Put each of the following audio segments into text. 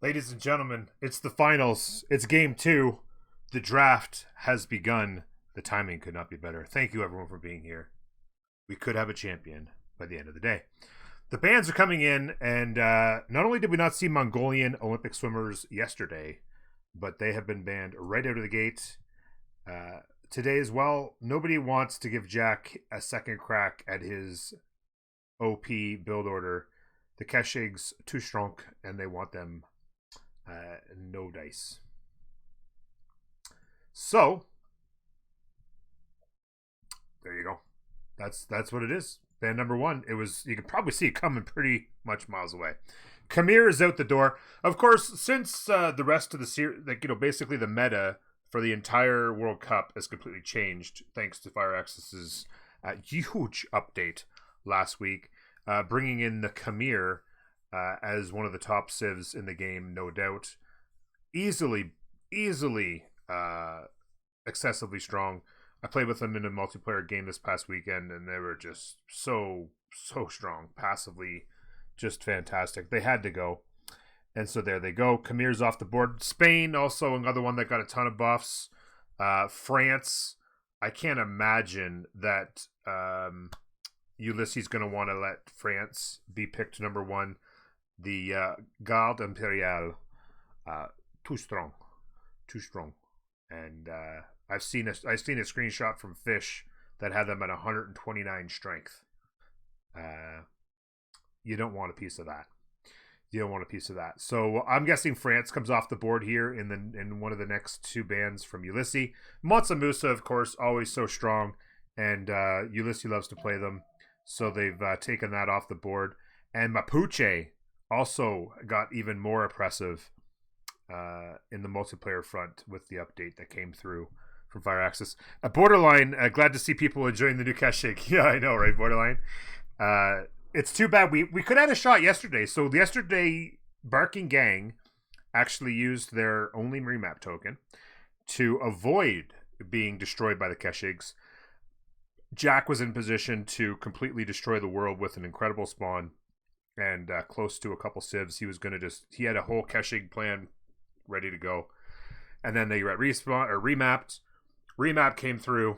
Ladies and gentlemen, it's the finals. It's game 2. The draft has begun. The timing could not be better. Thank you, everyone, for being here. We could have a champion by the end of the day. The bans are coming in, and not only did we not see Mongolian Olympic swimmers yesterday, but they have been banned right out of the gate today as well. Nobody wants to give Jack a second crack at his OP build order. The Keshigs too strong, and they want them no dice. So there you go. That's what it is. Band number 1. It was, you could probably see it coming pretty much miles away. Khmer is out the door. Of course, since the rest of the series, like, basically the meta for the entire World Cup has completely changed thanks to Fireaxis's huge update last week, bringing in the Khmer as one of the top civs in the game, no doubt. Easily excessively strong. I played with them in a multiplayer game this past weekend, and they were just so strong. Passively, just fantastic. They had to go. And so there they go. Khmer's off the board. Spain, also another one that got a ton of buffs. France, I can't imagine that Ulysse is going to want to let France be picked number 1. The Garde Imperiale, too strong. And I've seen a screenshot from Fish that had them at 129 strength. You don't want a piece of that. So I'm guessing France comes off the board here in one of the next 2 bans from Ulysse. Mansa Musa, of course, always so strong, and Ulysse loves to play them, so they've taken that off the board. And Mapuche also got even more oppressive in the multiplayer front with the update that came through from Fireaxis. Borderline, glad to see people enjoying the new Keshig. Yeah, I know, right, Borderline? It's too bad we could have had a shot yesterday. So yesterday, Barking Gang actually used their only remap token to avoid being destroyed by the Keshigs. Jack was in position to completely destroy the world with an incredible spawn and close to a couple civs. He had a whole Keshig plan ready to go. And then they got remapped. Remap came through,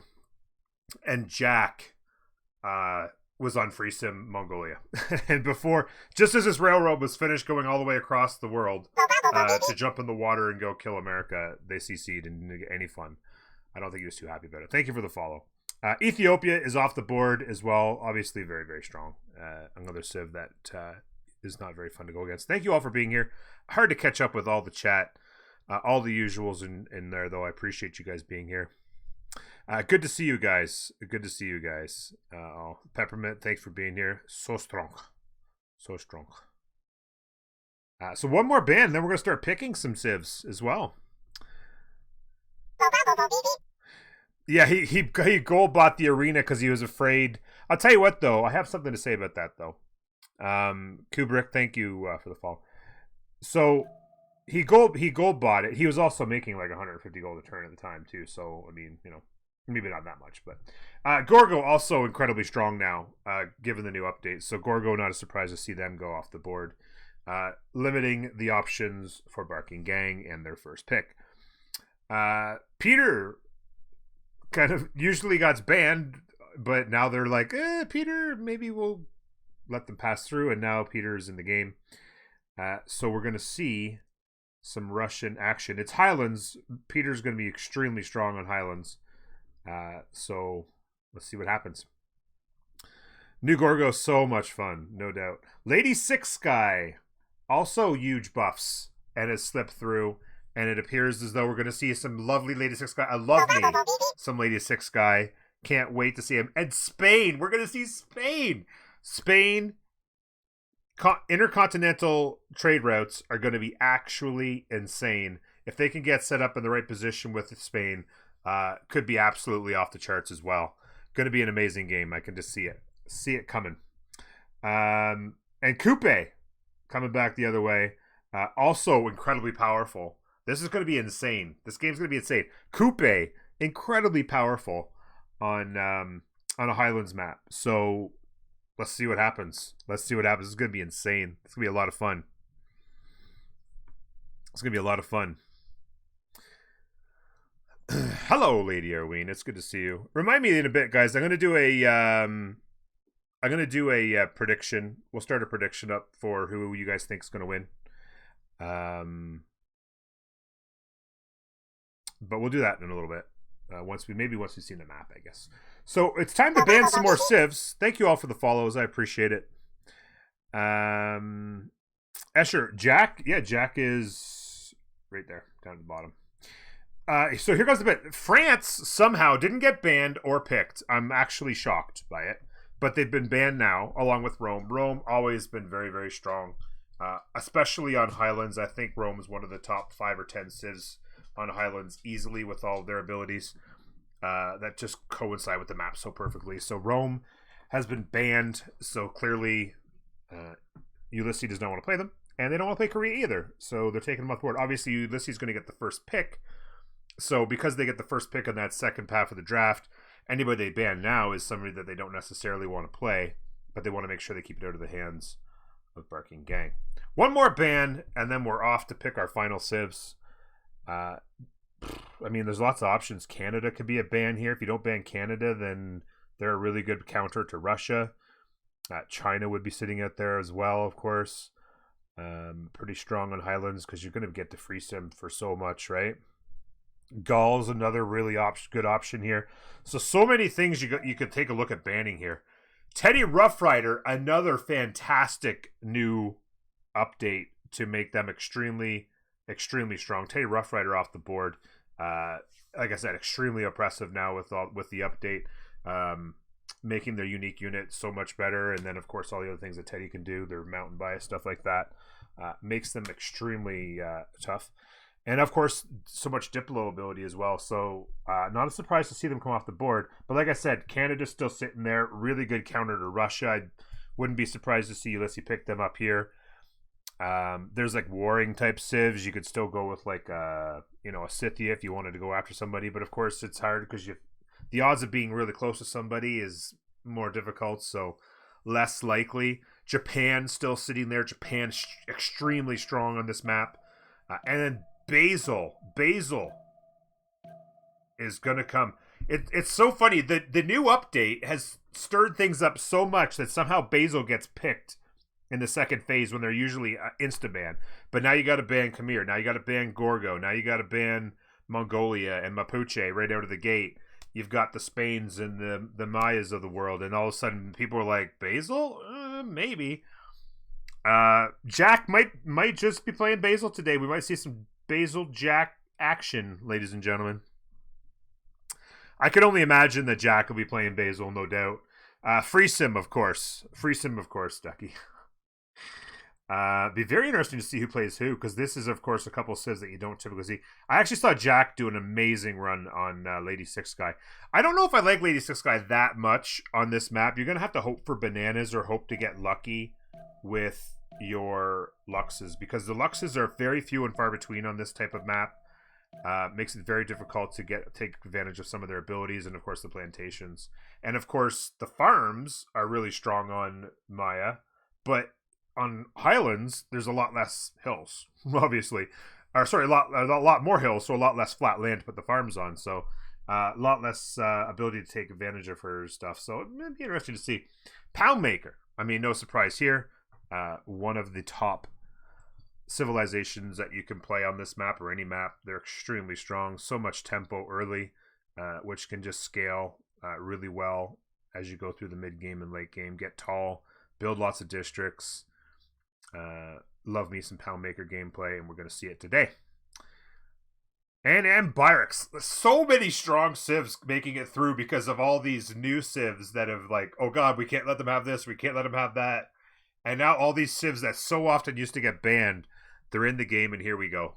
and Jack was on Free Sim Mongolia. And before, just as his railroad was finished going all the way across the world to jump in the water and go kill America, they CC'd and didn't get any fun. I don't think he was too happy about it. Thank you for the follow. Ethiopia is off the board as well. Obviously very, very strong. Another civ that is not very fun to go against. Thank you all for being here. Hard to catch up with all the chat. All the usuals in there, though. I appreciate you guys being here. Good to see you guys. Peppermint, thanks for being here. So strong. So one more ban, then we're going to start picking some civs as well. Yeah, he gold bought the arena because he was afraid. I'll tell you what, though. I have something to say about that, though. Kubrick, thank you for the follow. So he gold bought it. He was also making like 150 gold a turn at the time, too. So, I mean, maybe not that much. But Gorgo also incredibly strong now, given the new update. So Gorgo, not a surprise to see them go off the board. Limiting the options for Barking Gang and their first pick. Peter kind of usually got banned, but now they're like, Peter, maybe we'll let them pass through, and now Peter's in the game. So we're going to see some Russian action. It's Highlands. Peter's going to be extremely strong on Highlands. So let's see what happens. New Gorgo, so much fun, no doubt. Lady Six Sky, also huge buffs, and has slipped through. And it appears as though we're going to see some lovely Lady Six Sky. I love me some Lady Six Sky. Can't wait to see him. And Spain. We're going to see Spain. Spain intercontinental trade routes are going to be actually insane. If they can get set up in the right position with Spain, could be absolutely off the charts as well. Going to be an amazing game. I can just see it coming. And Coupe coming back the other way, also incredibly powerful. This is going to be insane. This game's going to be insane. Coupe, incredibly powerful on a Highlands map. So let's see what happens. This is going to be insane. It's going to be a lot of fun. Hello, Lady Erwin. It's good to see you. Remind me in a bit, guys. I'm going to do a prediction. We'll start a prediction up for who you guys think is going to win. But we'll do that in a little bit. Once we've seen the map, I guess. So it's time to ban some more civs. Thank you all for the follows. I appreciate it. Escher, Jack. Yeah, Jack is right there, down at the bottom. So here goes the bit. France somehow didn't get banned or picked. I'm actually shocked by it. But they've been banned now, along with Rome. Rome always been very, very strong, especially on Highlands. I think Rome is one of the top 5 or 10 civs on Highlands easily with all of their abilities that just coincide with the map so perfectly. So Rome has been banned. So clearly Ulysse does not want to play them. And they don't want to play Korea either. So they're taking them off board. Obviously, Ulysse is going to get the first pick. So because they get the first pick on that second path of the draft, anybody they ban now is somebody that they don't necessarily want to play, but they want to make sure they keep it out of the hands of Barking Gang. One more ban, and then we're off to pick our final civs. I mean, there's lots of options. Canada could be a ban here. If you don't ban Canada, then they're a really good counter to Russia. China would be sitting out there as well, of course. Pretty strong on Highlands because you're going to get to free sim for so much, right? Gaul's another really good option here. So many things you could take a look at banning here. Teddy Rough Rider, another fantastic new update to make them extremely, extremely strong. Teddy Rough Rider off the board. Like I said, extremely oppressive now with the update, making their unique unit so much better. And then, of course, all the other things that Teddy can do, their mountain bias, stuff like that, makes them extremely tough. And, of course, so much Diplo ability as well. So, not a surprise to see them come off the board. But like I said, Canada's still sitting there. Really good counter to Russia. I wouldn't be surprised to see Ulysse pick them up here. There's, like, warring type civs. You could still go with, like, a Scythia if you wanted to go after somebody. But, of course, it's hard because the odds of being really close to somebody is more difficult. So, less likely. Japan still sitting there. Japan's extremely strong on this map. And then Basil is going to come. It's so funny. The new update has stirred things up so much that somehow Basil gets picked in the second phase when they're usually insta-ban. But now you got to ban Khmer. Now you got to ban Gorgo. Now you got to ban Mongolia and Mapuche right out of the gate. You've got the Spains and the Mayas of the world. And all of a sudden people are like, Basil? Maybe. Jack might just be playing Basil today. We might see some Basil Jack action, ladies and gentlemen. I could only imagine that Jack will be playing Basil, no doubt. Free Sim, of course, Ducky. Be very interesting to see who plays who, because this is, of course, a couple of civs that you don't typically see. I actually saw Jack do an amazing run on Lady Six Guy. I don't know if I like Lady Six Guy that much on this map. You're going to have to hope for bananas or hope to get lucky with your Luxes, because the Luxes are very few and far between on this type of map. Makes it very difficult to take advantage of some of their abilities, and of course the plantations, and of course the farms are really strong on Maya, but on Highlands there's a lot less hills, obviously, or sorry, a lot more hills, so a lot less flat land to put the farms on, so a lot less ability to take advantage of her stuff. So it'd be interesting to see. Pound Maker, I mean, no surprise here. One of the top civilizations that you can play on this map or any map. They're extremely strong. So much tempo early, which can just scale really well as you go through the mid game and late game. Get tall, build lots of districts. Love me some Pound Maker gameplay, and we're going to see it today. And Byrex. So many strong civs making it through because of all these new civs that have like, oh god, we can't let them have this, we can't let them have that. And now all these civs that so often used to get banned, they're in the game, and here we go.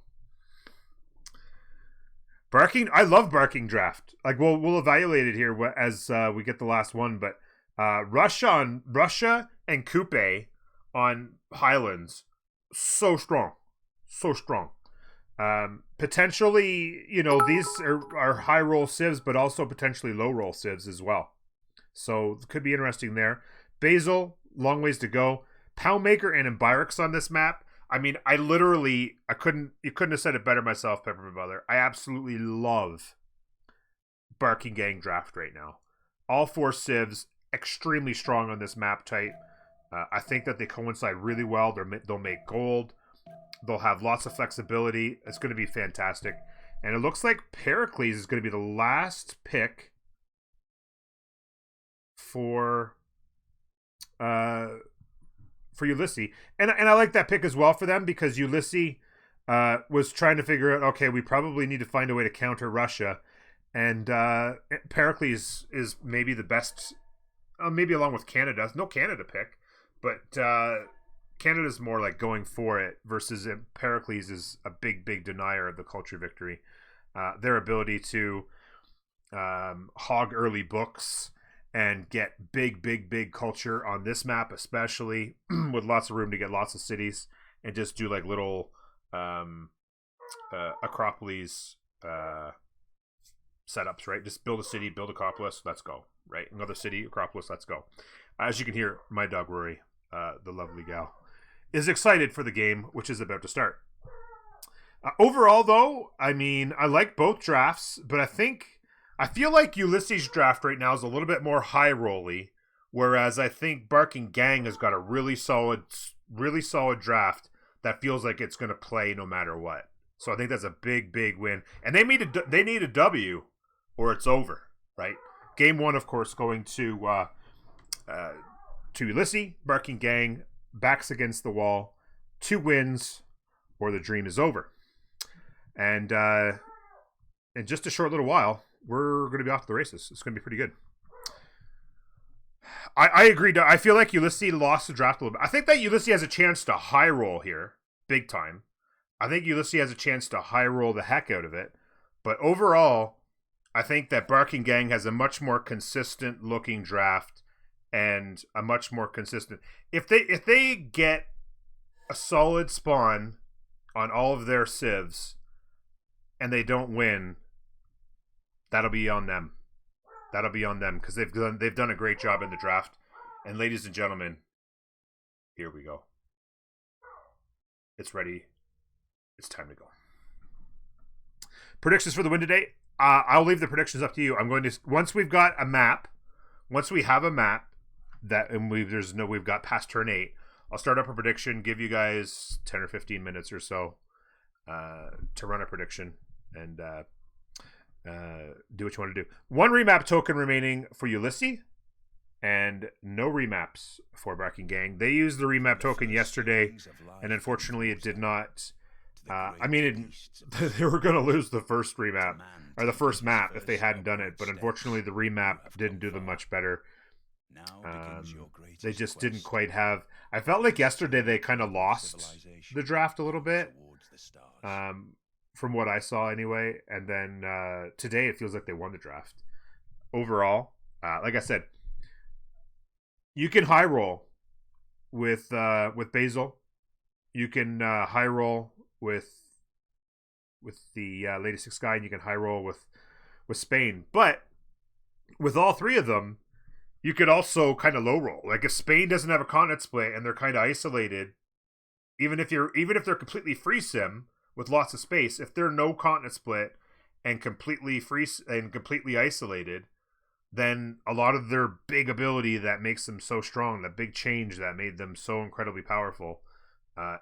Barking, I love Barking Draft. Like we'll evaluate it here as we get the last one, but Russia and Coupe on Highlands, so strong. Potentially, these are high roll civs, but also potentially low roll civs as well. So it could be interesting there. Basil, long ways to go. Poundmaker and Embyrix on this map. I mean, you couldn't have said it better myself, Peppermint Brother. I absolutely love Barking Gang Draft right now. All 4 civs, extremely strong on this map type. I think that they coincide really well. They'll make gold. They'll have lots of flexibility. It's going to be fantastic. And it looks like Pericles is going to be the last pick for Ulysse. And I like that pick as well for them, because Ulysse was trying to figure out, okay, we probably need to find a way to counter Russia. And Pericles is maybe the best, maybe along with Canada. No Canada pick, but Canada's more like going for it, versus Pericles is a big denier of the culture victory. Their ability to hog early books and get big culture on this map, especially with lots of room to get lots of cities and just do like little Acropolis setups, right? Just build a city, build Acropolis, let's go, right? Another city, Acropolis, let's go. As you can hear, my dog Rory, the lovely gal, is excited for the game, which is about to start. Overall, though, I mean, I like both drafts, but I feel like Ulysses' draft right now is a little bit more high rolly, whereas I think Barking Gang has got a really solid draft that feels like it's going to play no matter what. So I think that's a big win, and they need a W, or it's over, right? Game 1, of course, going to Ulysse. Barking Gang, backs against the wall, 2 wins, or the dream is over. And in just a short little while, we're going to be off to the races. It's going to be pretty good. I agree. I feel like Ulysse lost the draft a little bit. I think that Ulysse has a chance to high roll here, big time. I think Ulysse has a chance to high roll the heck out of it. But overall, I think that Barking Gang has a much more consistent looking draft, and a much more consistent. If they get a solid spawn on all of their civs and they don't win, that'll be on them. That'll be on them, because they've done a great job in the draft. And ladies and gentlemen, here we go. It's ready. It's time to go. Predictions for the win today. I'll leave the predictions up to you. I'm going to, once we have a map that, and we've got past turn 8, I'll start up a prediction, give you guys 10 or 15 minutes or so to run a prediction, and do what you want to do. 1 remap token remaining for Ulysse, and no remaps for Barking Gang. They used the remap token yesterday, and unfortunately it did not. They were going to lose the first remap, or the first map, if they hadn't done it, but unfortunately the remap didn't do them much better. They just didn't quite have. I felt like yesterday they kind of lost the draft a little bit, from what I saw anyway. And then today it feels like they won the draft. Overall, like I said, you can high roll with Basil. You can high roll with the latest 6 guy, and you can high roll with Spain. But with all 3 of them, you could also kind of low roll. Like if Spain doesn't have a continent split and they're kind of isolated, even if they're completely free sim with lots of space, if they're no continent split and completely free and completely isolated, then a lot of their big ability that makes them so strong, the big change that made them so incredibly powerful,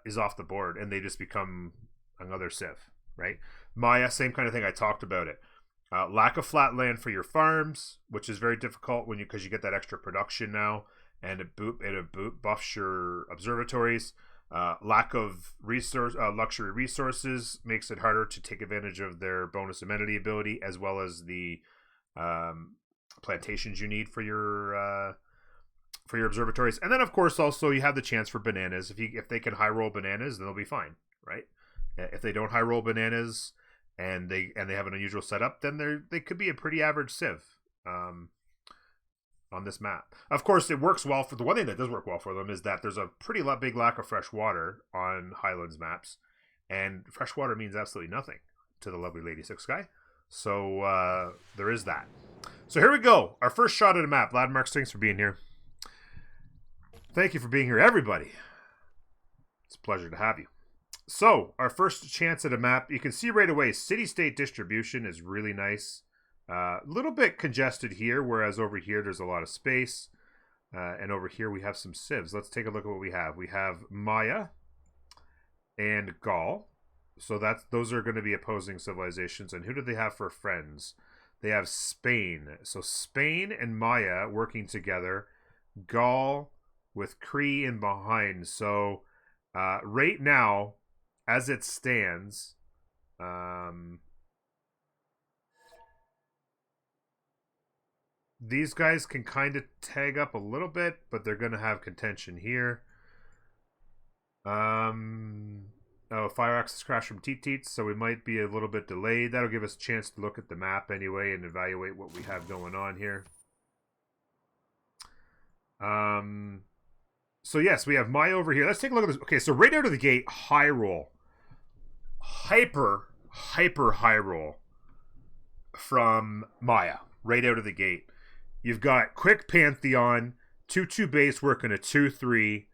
is off the board, and they just become another Civ, right? Maya, same kind of thing. I talked about it. Lack of flat land for your farms, which is very difficult because you get that extra production now, and it buffs your observatories. Lack of luxury resources makes it harder to take advantage of their bonus amenity ability, as well as the plantations you need for your for your observatories. And then, of course, also you have the chance for bananas. If they can high roll bananas, then they'll be fine, right? If they don't high roll bananas and they have an unusual setup, then they could be a pretty average civ on this map. Of course, it works well for the one thing that does work well for them is that there's a pretty big lack of fresh water on Highlands maps, and fresh water means absolutely nothing to the lovely Lady Six Guy. So there is that. So here we go. Our first shot at a map. Vlad Marks, thanks for being here. Thank you for being here, everybody. It's a pleasure to have you. So, our first chance at a map. You can see right away, city-state distribution is really nice. A little bit congested here, whereas over here there's a lot of space. And over here we have some civs. Let's take a look at what we have. We have Maya and Gaul. So those are going to be opposing civilizations. And who do they have for friends? They have Spain. So Spain and Maya working together. Gaul with Cree in behind. So right now, as it stands, these guys can kind of tag up a little bit, but they're going to have contention here. Oh, fire access crash from Teet Teets, so we might be a little bit delayed. That'll give us a chance to look at the map anyway and evaluate what we have going on here. So yes, we have Maya over here. Let's take a look at this. Okay, so right out of the gate, high roll. Hyper high roll from Maya. Right out of the gate. You've got quick Pantheon, 2-2 base working a 2-3.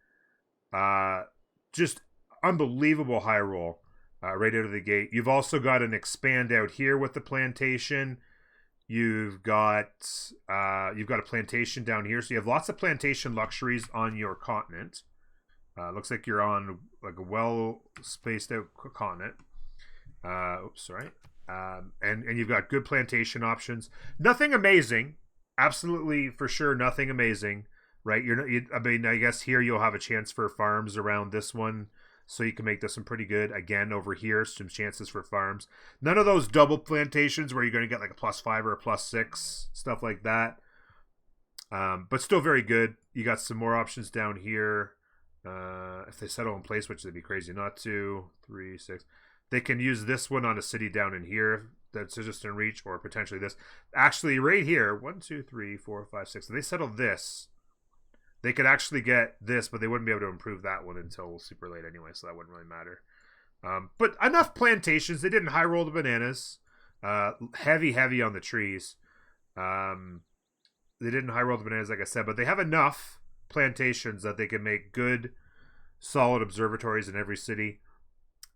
Just unbelievable high roll right out of the gate. You've also got an expand out here with the plantation. You've got a plantation down here, so you have lots of plantation luxuries on your continent. Looks like you're on like a well spaced out continent. Oops, sorry. And you've got good plantation options. Nothing amazing, absolutely for sure. Nothing amazing, right? I mean, I guess here you'll have a chance for farms around this one. So you can make this one pretty good. Again, over here, some chances for farms. None of those double plantations where you're going to get like a +5 or a +6, stuff like that. But still very good. You got some more options down here. If they settle in place, which they'd be crazy not to. 3, 6. They can use this one on a city down in here that's just in reach, or potentially this. Actually, right here, 1, 2, 3, 4, 5, 6. If they settle this, they could actually get this, but they wouldn't be able to improve that one until super late anyway, so that wouldn't really matter. But enough plantations. They didn't high roll the bananas. Heavy on the trees. They didn't high roll the bananas, like I said, but they have enough plantations that they can make good, solid observatories in every city.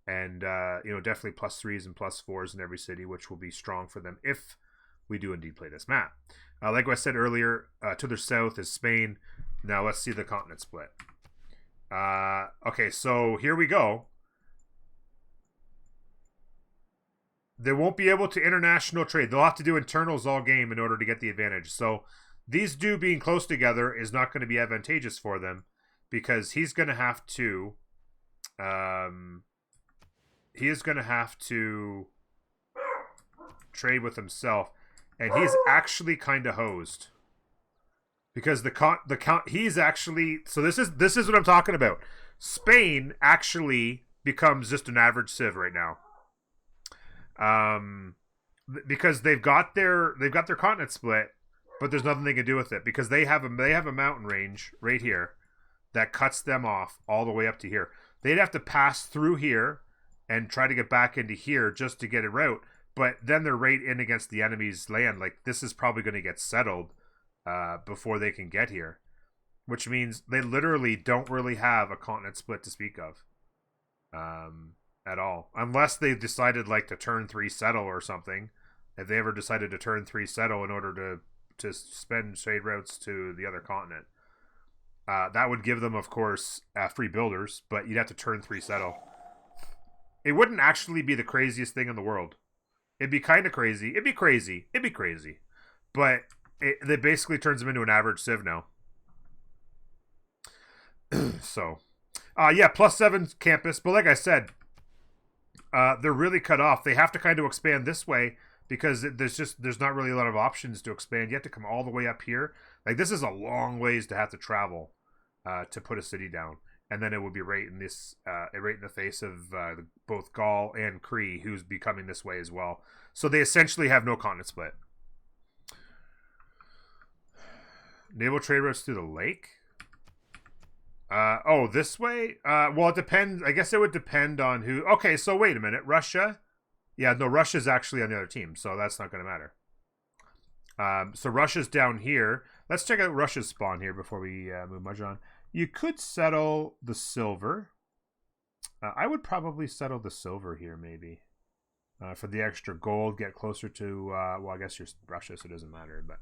And, definitely +3s and +4s in every city, which will be strong for them if we do indeed play this map. Like I said earlier, to their south is Spain. Now let's see the continent split. Okay, so here we go. They won't be able to international trade. They'll have to do internals all game in order to get the advantage. So these two being close together is not going to be advantageous for them because he's going to have to... he is going to have to trade with himself. And he's actually kind of hosed. Because he's actually, so this is what I'm talking about. Spain actually becomes just an average civ right now, because they've got their continent split, but there's nothing they can do with it because they have a mountain range right here that cuts them off all the way up to here. They'd have to pass through here and try to get back into here just to get a route, but then they're right in against the enemy's land. Like this is probably going to get settled before they can get here, which means they literally don't really have a continent split to speak of at all, unless they've decided like to turn 3 settle or something. If they ever decided to turn 3 settle in order to spend trade routes to the other continent, that would give them, of course, free builders, but you'd have to turn 3 settle. It wouldn't actually be the craziest thing in the world. It'd be kind of crazy. It'd be crazy. But it basically turns them into an average civ now. So, yeah, +7 campus. But like I said, they're really cut off. They have to kind of expand this way because there's not really a lot of options to expand. You have to come all the way up here. Like, this is a long ways to have to travel to put a city down. And then it would be right in this, right in the face of both Gaul and Cree, who's becoming this way as well. So they essentially have no continent split. Naval trade routes through the lake. Oh, this way? Well, it depends. I guess it would depend on who. Okay, so wait a minute. Russia? Yeah, no, Russia's actually on the other team, so that's not going to matter. So Russia's down here. Let's check out Russia's spawn here before we move much on. You could settle the silver. I would probably settle the silver here, maybe. For the extra gold, get closer to... well, I guess you're Russia, so it doesn't matter, but...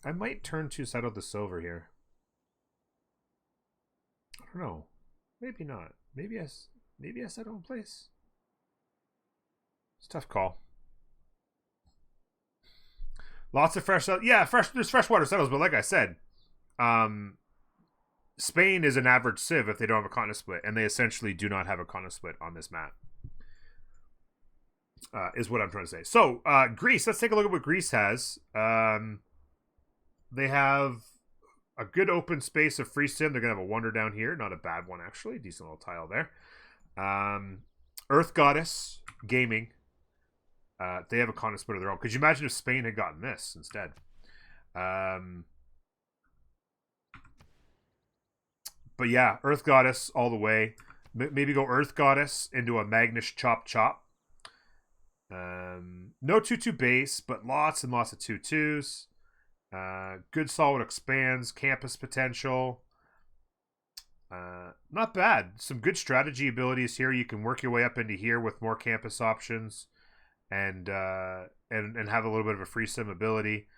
I might turn to settle the silver here. I don't know. Maybe not. Maybe I settle in place. It's a tough call. Lots of fresh... Yeah, there's freshwater settles, but like I said... Spain is an average civ if they don't have a continent split, and they essentially do not have a continent split on this map. Is what I'm trying to say. So, Greece, let's take a look at what Greece has. They have a good open space of free sim. They're going to have a wonder down here. Not a bad one, actually. Decent little tile there. Earth Goddess Gaming. They have a continent split of their own. Could you imagine if Spain had gotten this instead? But yeah, Earth Goddess all the way. Maybe go Earth Goddess into a Magnus Chop Chop. No 2-2 base, but lots and lots of 2-2s. Good solid expands, campus potential. Not bad. Some good strategy abilities here. You can work your way up into here with more campus options, and have a little bit of a free sim ability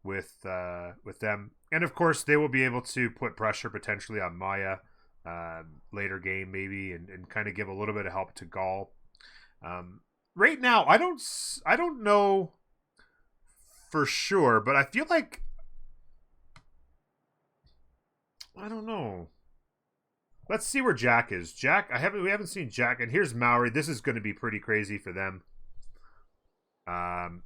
with them. And of course, they will be able to put pressure potentially on Maya later game maybe, and kind of give a little bit of help to Gaul. Right now, I don't know for sure, but I feel like I don't know. Let's see where Jack is. Jack, we haven't seen Jack, and here's Maori. This is going to be pretty crazy for them.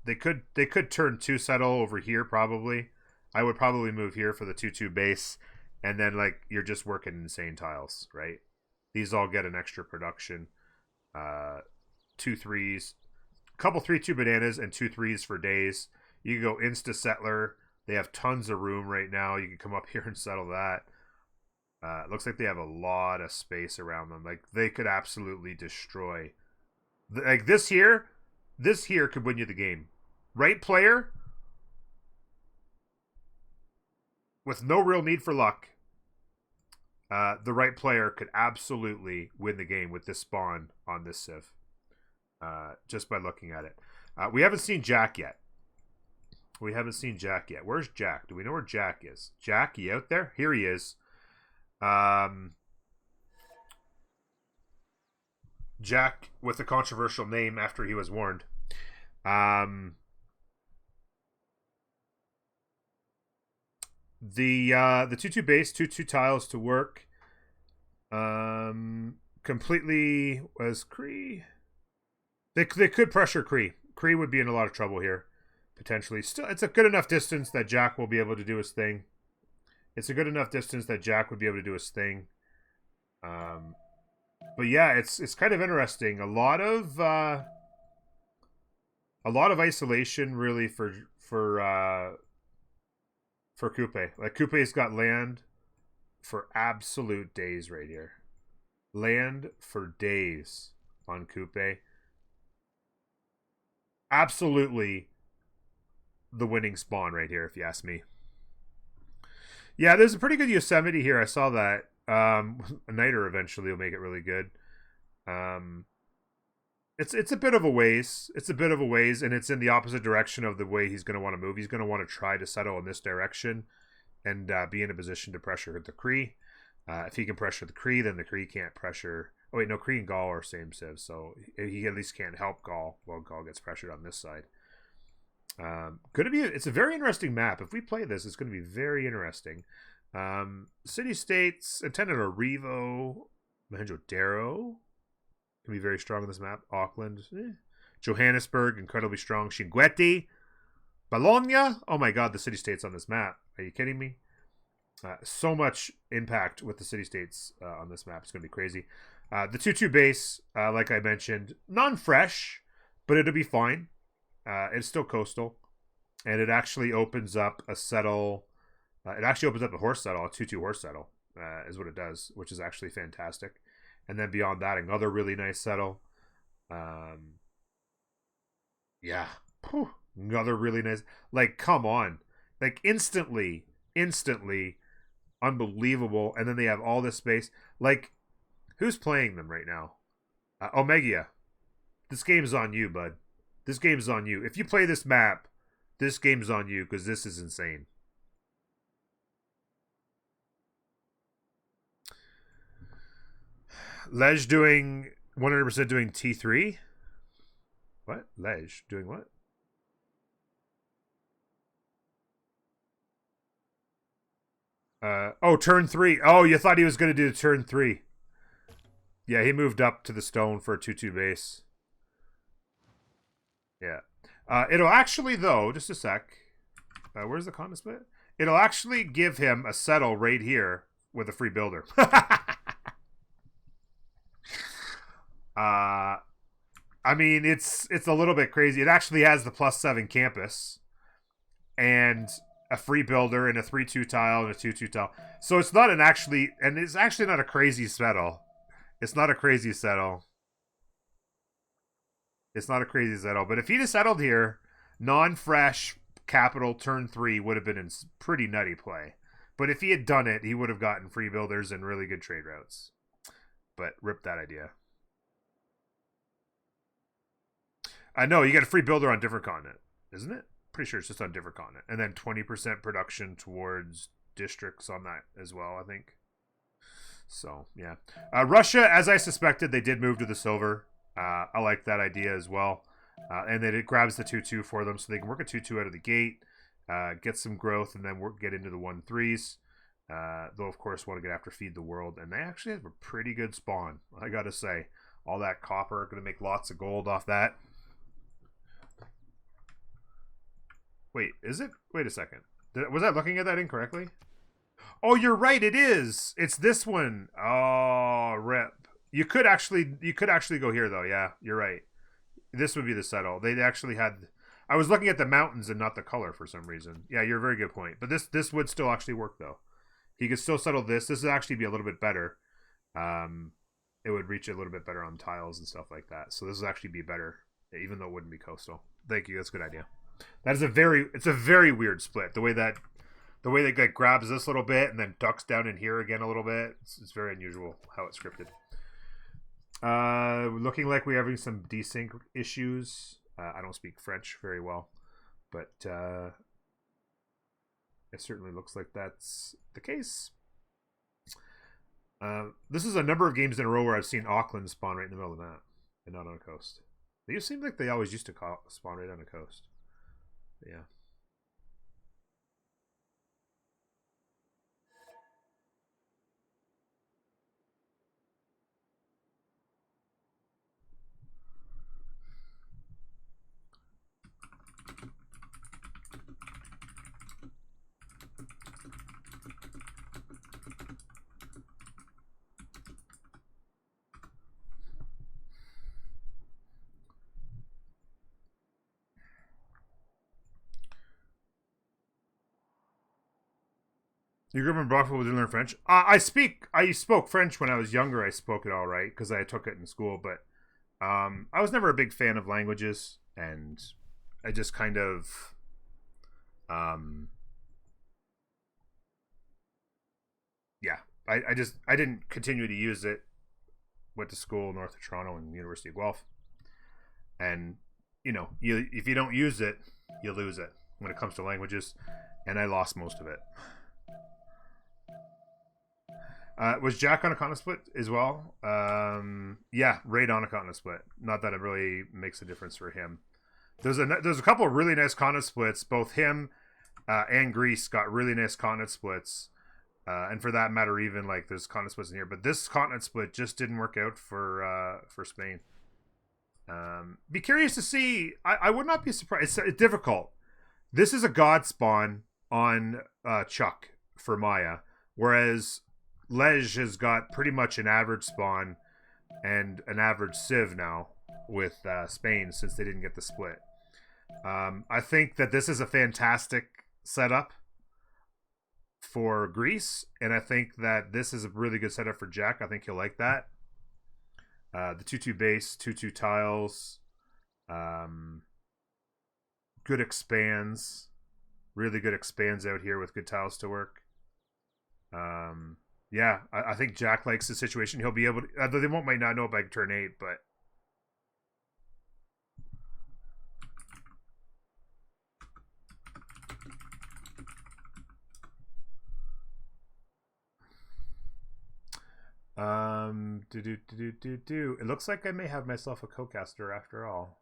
They could turn 2 settle over here probably. I would probably move here for the 2-2 base, and then like you're just working insane tiles, right? These all get an extra production. 2 3s, a couple 3-2 bananas and 2 3s for days. You can go insta settler. They have tons of room right now. You can come up here and settle that. It looks like they have a lot of space around them. Like they could absolutely destroy. Like this here could win you the game. Right player with no real need for luck. The right player could absolutely win the game with this spawn on this civ. Just by looking at it. We haven't seen Jack yet. Where's Jack? Do we know where Jack is? Jack, you out there? Here he is. Jack with a controversial name after he was warned. The 2-2 base, 2-2 tiles to work. Completely was Cree. They could pressure Cree. Cree would be in a lot of trouble here, potentially. Still, it's a good enough distance that Jack will be able to do his thing. But yeah, it's kind of interesting. A lot of isolation really for Coupe. Like Coupe's got land for absolute days right here. Land for days on Coupe. Absolutely the winning spawn right here, if you ask me. Yeah, there's a pretty good Yosemite here. I saw that. A Niter eventually will make it really good. It's a bit of a ways. And it's in the opposite direction of the way he's going to want to move. He's going to want to try to settle in this direction and be in a position to pressure the Cree. If he can pressure the Cree, then the Cree can't pressure... Oh, wait, no, Cree and Gaul are same civ, so he at least can't help Gaul while Gaul gets pressured on this side. It's a very interesting map. If we play this, it's going to be very interesting. City-states, Antananarivo, Mohenjo-Daro can be very strong on this map. Auckland, Johannesburg, incredibly strong. Chinguetti, Bologna? Oh my god, the city-states on this map. Are you kidding me? So much impact with the city-states on this map. It's going to be crazy. The 2-2 base, like I mentioned, non-fresh, but it'll be fine. It's still coastal. And it actually opens up a settle. It actually opens up a horse settle, a 2-2 horse settle, is what it does, which is actually fantastic. And then beyond that, another really nice settle. Yeah. Whew. Another really nice. Like, come on. Like, instantly, unbelievable. And then they have all this space. Like, who's playing them right now? Omegia. This game's on you, bud. This game's on you. If you play this map, this game's on you, because this is insane. Lej doing 100% doing T3? What? Lej doing what? Oh, turn 3. Oh, you thought he was going to do turn 3. Yeah, he moved up to the stone for a 2-2 base. Yeah. It'll actually, though, just a sec. Where's the continent split? It'll actually give him a settle right here with a free builder. I mean, it's a little bit crazy. It actually has the +7 campus and a free builder and a 3-2 tile and a 2-2 tile. So it's not it's actually not a crazy settle. It's not a crazy settle. It's not a crazy settle. But if he'd have settled here, non-fresh capital turn 3 would have been in pretty nutty play. But if he had done it, he would have gotten free builders and really good trade routes. But rip that idea. I know, you get a free builder on different continent, isn't it? Pretty sure it's just on different continent. And then 20% production towards districts on that as well, I think. So, yeah. Russia, as I suspected, they did move to the silver. I like that idea as well. And then it grabs the 2-2 for them, so they can work a 2-2 out of the gate, get some growth, and then get into the 1-3s. They'll, of course, want to get after Feed the World. And they actually have a pretty good spawn, I got to say. All that copper, going to make lots of gold off that. Wait, is it? Wait a second. Was I looking at that incorrectly? Oh, you're right. It is. It's this one. Oh, rip. You could actually go here though. Yeah, you're right. This would be the settle. They actually had. I was looking at the mountains and not the color for some reason. Yeah, you're a very good point. But this would still actually work though. He could still settle this. This would actually be a little bit better. It would reach a little bit better on tiles and stuff like that. So this would actually be better, even though it wouldn't be coastal. Thank you. That's a good idea. That is it's a very weird split. The way that like grabs this little bit and then ducks down in here again a little bit. It's very unusual how it's scripted. Looking like we're having some desync issues. I don't speak French very well, but it certainly looks like that's the case. This is a number of games in a row where I've seen Auckland spawn right in the middle of the map and not on a coast. They seem like they always used to spawn right on a coast. Yeah. You grew up in Brockville, didn't learn French. I spoke French when I was younger. I spoke it all right because I took it in school. But I was never a big fan of languages, and I just kind of, yeah. I didn't continue to use it. Went to school north of Toronto and University of Guelph, and if you don't use it, you lose it when it comes to languages, and I lost most of it. Was Jack on a continent split as well? Yeah, right on a continent split. Not that it really makes a difference for him. There's a couple of really nice continent splits. Both him and Greece got really nice continent splits. And for that matter, even like there's continent splits in here. But this continent split just didn't work out for Spain. Be curious to see. I would not be surprised. It's difficult. This is a god spawn on Chuck for Maya, whereas Lej has got pretty much an average spawn and an average Civ now with Spain since they didn't get the split. I think that this is a fantastic setup for Greece, and I think that this is a really good setup for Jack. I think he'll like that. The 2-2 base, 2-2 tiles, good expands, really good expands out here with good tiles to work. Yeah, I think Jack likes the situation. He'll be able to, they might not know by turn 8, but It looks like I may have myself a co-caster after all.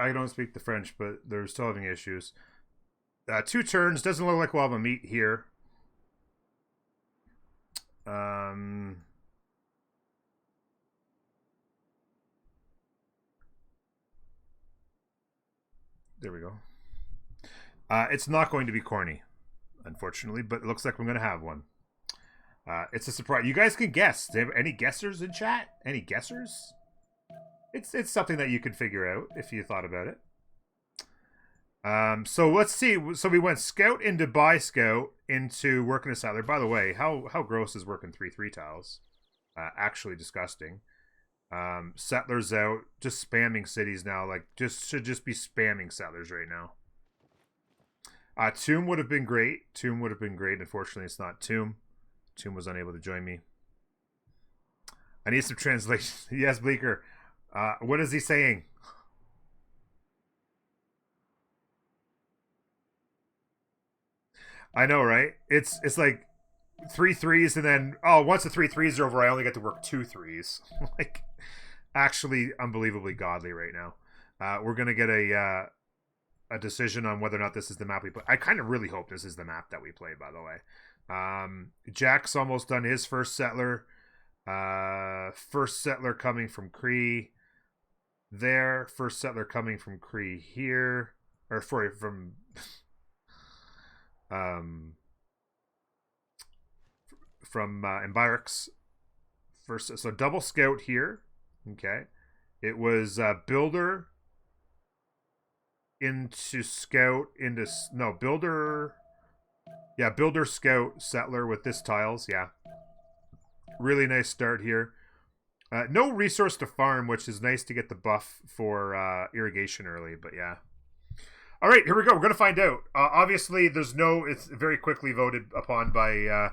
I don't speak the French, but they're still having issues. 2 turns. Doesn't look like we'll have a meet here. There we go. It's not going to be corny, unfortunately, but it looks like we're going to have one. It's a surprise. You guys can guess. Do you have any guessers in chat? Any guessers? It's something that you can figure out if you thought about it. So let's see. So we went scout into buy scout into working a settler. By the way, how gross is working 3/3 tiles? Actually disgusting. Settlers out, just spamming cities now. Like should just be spamming settlers right now. Tomb would have been great. Tomb would have been great. Unfortunately, it's not Tomb. Tomb was unable to join me. I need some translation. Yes, Bleeker. What is he saying? I know, right? It's like 3/3s and then once the 3/3s are over, I only get to work 2/3s. Like, actually, unbelievably godly right now. We're gonna get a decision on whether or not this is the map we play. I kind of really hope this is the map that we play. By the way, Jack's almost done his first settler. First settler coming from Cree. There, first settler coming from Cree here, or sorry, from Embirix. First, so double scout here. Okay, it was builder into scout into builder. Yeah, builder scout settler with this tiles. Yeah, really nice start here. No resource to farm, which is nice to get the buff for irrigation early, but yeah. All right, here we go. We're going to find out. Obviously, it's very quickly voted upon by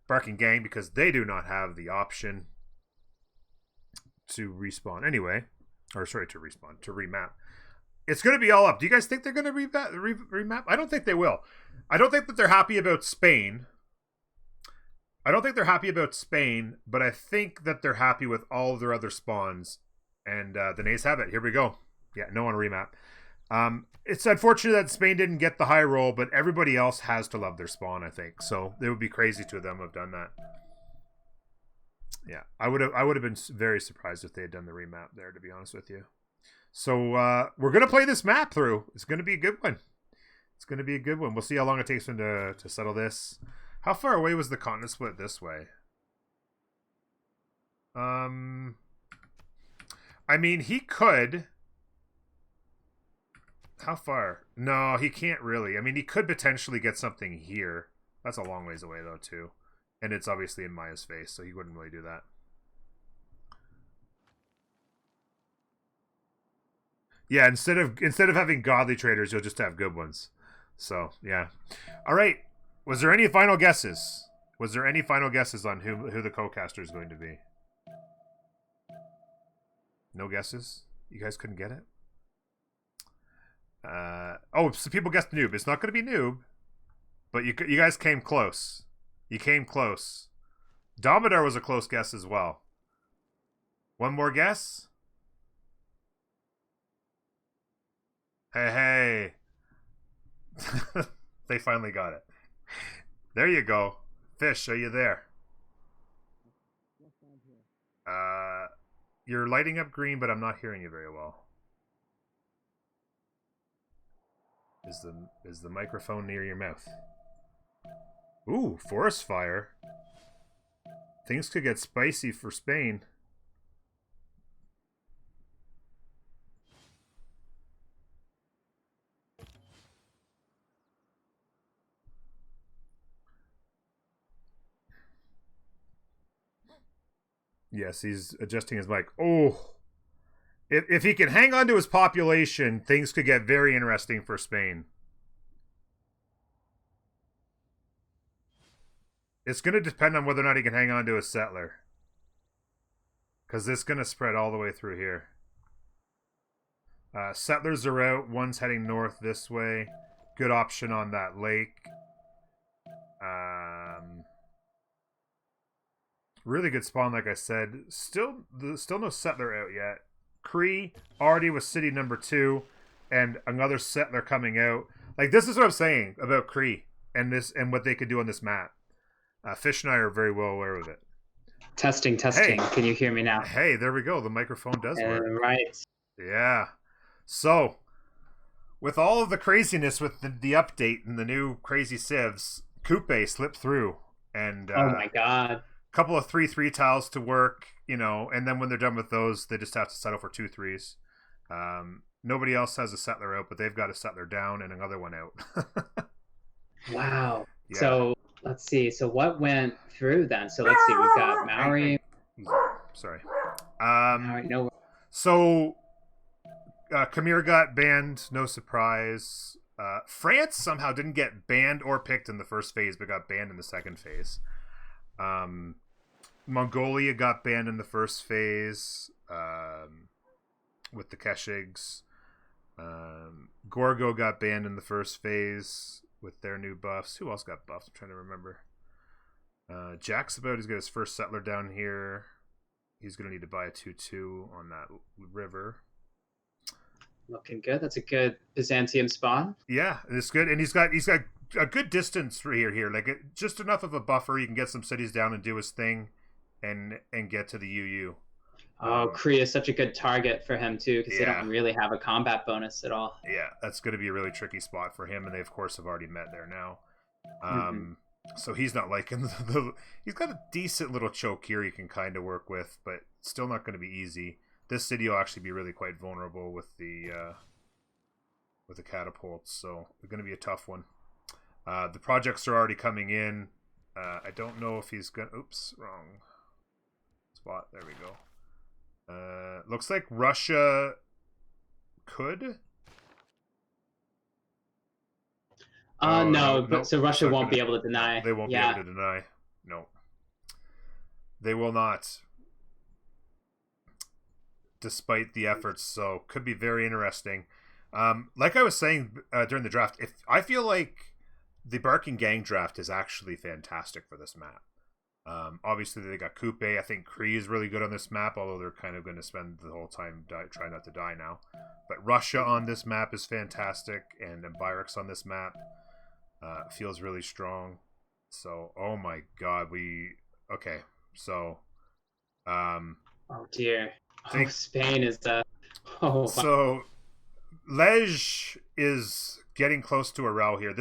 Barking Gang because they do not have the option to respawn anyway. Or, sorry, to respawn, to remap. It's going to be all up. Do you guys think they're going to remap? I don't think they will. I don't think that they're happy about Spain. But I think that they're happy with all of their other spawns. And the nays have it. Here we go. Yeah, no one remap. It's unfortunate that Spain didn't get the high roll, but everybody else has to love their spawn, I think. So it would be crazy to them to have done that. Yeah, I would have been very surprised if they had done the remap there, to be honest with you. So we're gonna play this map through. It's gonna be a good one. We'll see how long it takes them to settle this. How far away was the continent split this way? I mean, he could. How far? No, he can't really. I mean, he could potentially get something here. That's a long ways away, though, too. And it's obviously in Maya's face, so he wouldn't really do that. Yeah, instead of having godly traders, you'll just have good ones. So, yeah. All right. Was there any final guesses? Was there any final guesses on who the co-caster is going to be? No guesses? You guys couldn't get it? So people guessed noob. It's not going to be noob, but you guys came close. You came close. Domadar was a close guess as well. One more guess? Hey. They finally got it. There you go. Fish, are you there? You're lighting up green, but I'm not hearing you very well. Is the microphone near your mouth? Ooh, forest fire. Things could get spicy for Spain. Yes, he's adjusting his mic. Oh, if he can hang on to his population, things could get very interesting for Spain. It's going to depend on whether or not he can hang on to his settler. Because this is going to spread all the way through here. Settlers are out. One's heading north this way. Good option on that lake. Really good spawn, like I said. Still no settler out yet. Cree already was city number 2, and another settler coming out. Like, this is what I'm saying about Cree and what they could do on this map. Fish and I are very well aware of it. Testing. Hey, can you hear me now? Hey, there we go. The microphone does work. Right. Yeah. So, with all of the craziness with the update and the new crazy civs, Coupe slipped through, and oh my god. Couple of 3/3 tiles to work, and then when they're done with those, they just have to settle for 2/3s. Nobody else has a settler out, but they've got a settler down and another one out. Wow. Yeah. So let's see. So what went through then? So let's see. We've got Maori. Sorry. Maori, no. So Khmer got banned. No surprise. France somehow didn't get banned or picked in the first phase, but got banned in the second phase. Mongolia got banned in the first phase with the Keshigs. Gorgo got banned in the first phase with their new buffs. Who else got buffed? I'm trying to remember. Jack's about to get his first settler down here. He's going to need to buy a 2/2 on that river. Looking good. That's a good Byzantium spawn. Yeah, it's good. And he's got a good distance here. Like, just enough of a buffer. He can get some cities down and do his thing and get to the UU. Oh, Kree is such a good target for him, too, because they don't really have a combat bonus at all. Yeah, that's going to be a really tricky spot for him, and they, of course, have already met there now. So he's not liking he's got a decent little choke here he can kind of work with, but still not going to be easy. This city will actually be really quite vulnerable with the catapults, so it's going to be a tough one. The projects are already coming in. I don't know if he's going to... Oops, wrong spot. There we go. Looks like Russia could. No, but so Russia won't be able to deny. They won't be able to deny. No. They will not. Despite the efforts, so could be very interesting. Like I was saying during the draft, I feel like the Barking Gang draft is actually fantastic for this map. Obviously, they got Coupe. I think Kree is really good on this map, although they're kind of going to spend the whole time trying not to die now. But Russia on this map is fantastic, and Embarix on this map feels really strong. So, oh my god, okay. So, oh dear. Spain is So, Lej is getting close to a row here.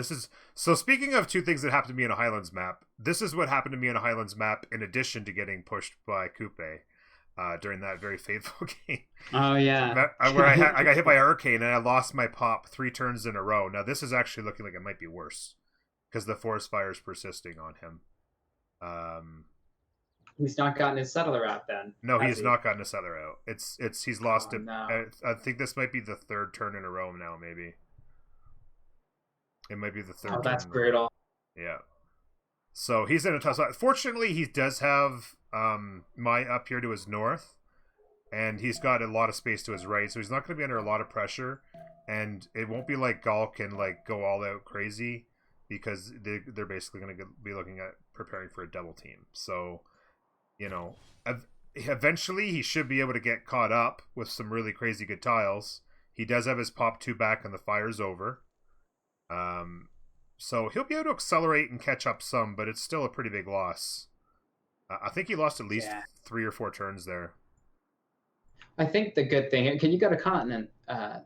So speaking of two things that happened to me in a Highlands map, this is what happened to me in a Highlands map in addition to getting pushed by Coupe during that very faithful game. Oh, yeah. Where I got hit by a hurricane and I lost my pop 3 turns in a row. Now, this is actually looking like it might be worse because the forest fire is persisting on him. He's not gotten his settler out then. No, he has not gotten a settler out. He's lost it. No. I think this might be the 3rd turn in a row now, maybe. It might be the 3rd. Oh, that's brutal. Yeah. So he's in a tough spot. Fortunately, he does have Maya up here to his north, and he's got a lot of space to his right, so he's not going to be under a lot of pressure, and it won't be like Gaul can like go all out crazy, because they're basically going to be looking at preparing for a double team. So, you know, eventually he should be able to get caught up with some really crazy good tiles. He does have his pop 2 back, and the fire's over. So he'll be able to accelerate and catch up some, but it's still a pretty big loss. I think he lost at least 3 or 4 turns there. I think the good thing here, can you go to continent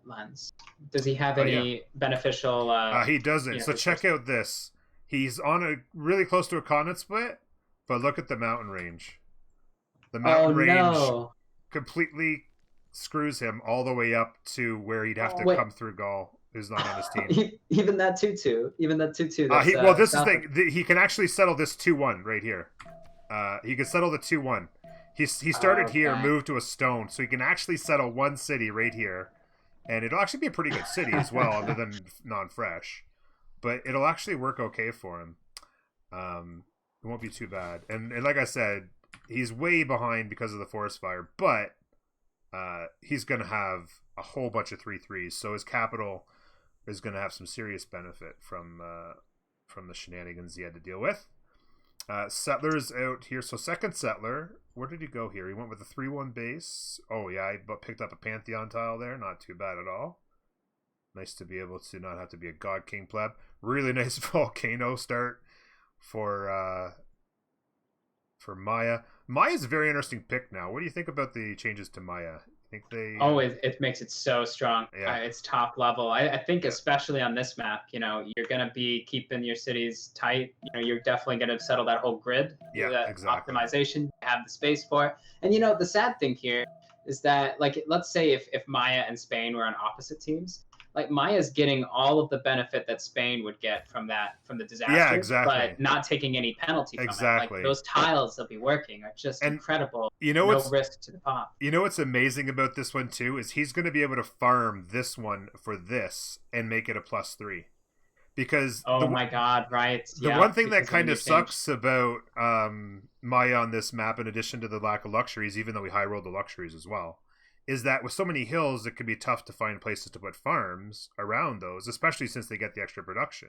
lens? Does he have any beneficial? He doesn't. So check out this. He's on a really close to a continent split, but look at the mountain range. The mountain range completely screws him all the way up to where he'd have to come through Gaul, who's not on his team. Even that 2-2. Even that 2-2. Well, this is the thing. He can actually settle this 2-1 right here. He can settle the 2-1. He started here, moved to a stone, so he can actually settle one city right here. And it'll actually be a pretty good city as well, other than non-fresh. But it'll actually work okay for him. It won't be too bad. And like I said, he's way behind because of the forest fire, but he's going to have a whole bunch of 3-3s, so his capital is going to have some serious benefit from the shenanigans he had to deal with. Settler's out here. So second settler, where did he go here? He went with a 3-1 base. Oh yeah, he picked up a Pantheon tile there. Not too bad at all. Nice to be able to not have to be a God King pleb. Really nice volcano start for Maya. Maya's a very interesting pick now. What do you think about the changes to Maya? I think they it makes it so strong. Yeah. It's top level. I think especially on this map, you know, you're gonna be keeping your cities tight. You know, you're definitely gonna settle that whole grid. Yeah, exactly. Optimization, have the space for it. And you know, the sad thing here is that, like, let's say if Maya and Spain were on opposite teams, like Maya's getting all of the benefit that Spain would get from the disaster, yeah, exactly, but not taking any penalty from it. Like, those tiles they'll be working are just incredible. You know, no risk to the pop. You know what's amazing about this one too is he's going to be able to farm this one for this and make it a +3, because my god, right? The one thing that kind of sucks about Maya on this map, in addition to the lack of luxuries, even though we high rolled the luxuries as well, is that with so many hills, it can be tough to find places to put farms around those, especially since they get the extra production.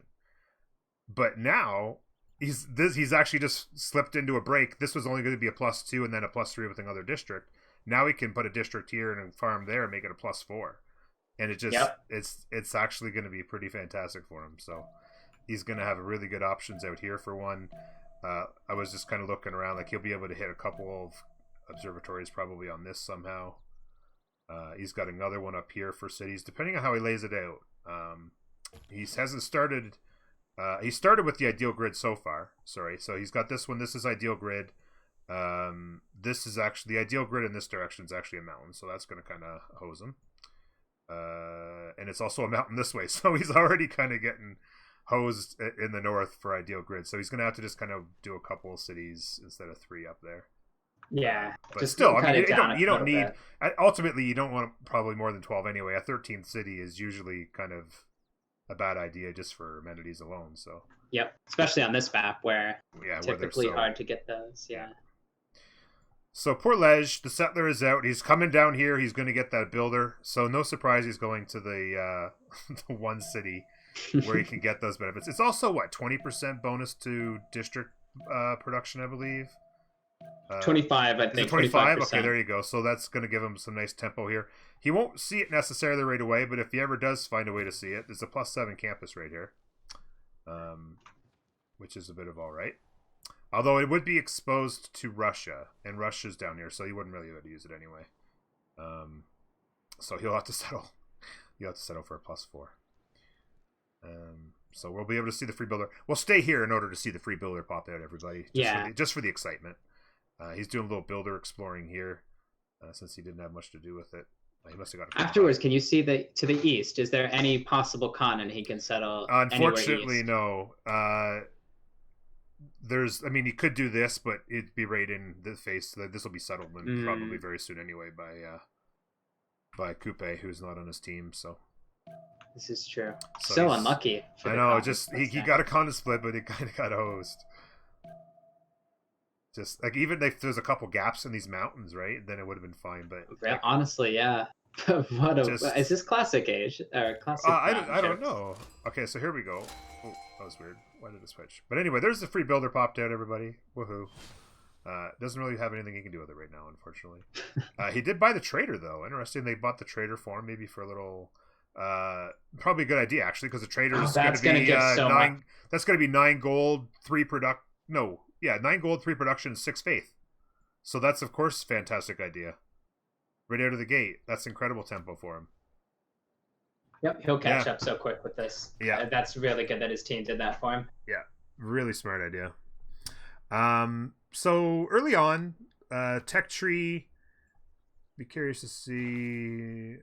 But now he's actually just slipped into a break. This was only going to be a +2 and then a +3 with another district. Now he can put a district here and a farm there and make it a +4, and it just it's actually going to be pretty fantastic for him. So he's going to have really good options out here for one. I was just kind of looking around, like he'll be able to hit a couple of observatories probably on this somehow. He's got another one up here for cities, depending on how he lays it out. He hasn't started. He started with the ideal grid so far. Sorry, so he's got this one. This is ideal grid. This is actually the ideal grid in this direction is actually a mountain, so that's going to kind of hose him. And it's also a mountain this way, so he's already kind of getting hosed in the north for ideal grid. So he's going to have to just kind of do a couple of cities instead of 3 up there. Yeah, but just still, I mean, you don't need. Ultimately, you don't want probably more than 12 anyway. A 13th city is usually kind of a bad idea just for amenities alone. So. Yep, especially on this map where typically where hard to get those. Yeah. So poor Lej, the settler is out. He's coming down here. He's going to get that builder. So no surprise, he's going to the the one city where he can get those benefits. It's also 20% bonus to district production, I believe. 25, I think. 25? Okay, there you go. So that's going to give him some nice tempo here. He won't see it necessarily right away, but if he ever does find a way to see it, there's a +7 campus right here, which is a bit of all right. Although it would be exposed to Russia, and Russia's down here, so he wouldn't really be able to use it anyway. So he'll have to settle. He'll have to settle for a +4. So we'll be able to see the free builder. We'll stay here in order to see the free builder pop out, everybody. Just for the excitement. He's doing a little builder exploring here, since he didn't have much to do with it. He must have got it. Afterwards, can you see to the east? Is there any possible continent he can settle? Unfortunately, no. He could do this, but it'd be right in the face. This will be settled probably very soon anyway by Coupe, who's not on his team. So this is true. So unlucky. I know. He got a con split, but it kind of got hosed. Just like even if there's a couple gaps in these mountains, right? Then it would have been fine. But like, Honestly, yeah. Is this classic age or classic? I don't know. Okay, so here we go. Oh, that was weird. Why did it switch? But anyway, there's the free builder popped out. Everybody, woohoo! Doesn't really have anything he can do with it right now, unfortunately. He did buy the trader though. Interesting. They bought the trader for him, maybe for a little. Probably a good idea actually, because the trader is going to be nine. That's going to be 9 gold, 3 product. No, yeah, 9 gold, 3 production, 6 faith. So that's of course a fantastic idea. Right out of the gate, that's incredible tempo for him. Yep, he'll catch up so quick with this. Yeah, that's really good that his team did that for him. Yeah, really smart idea. So early on, tech tree. Be curious to see.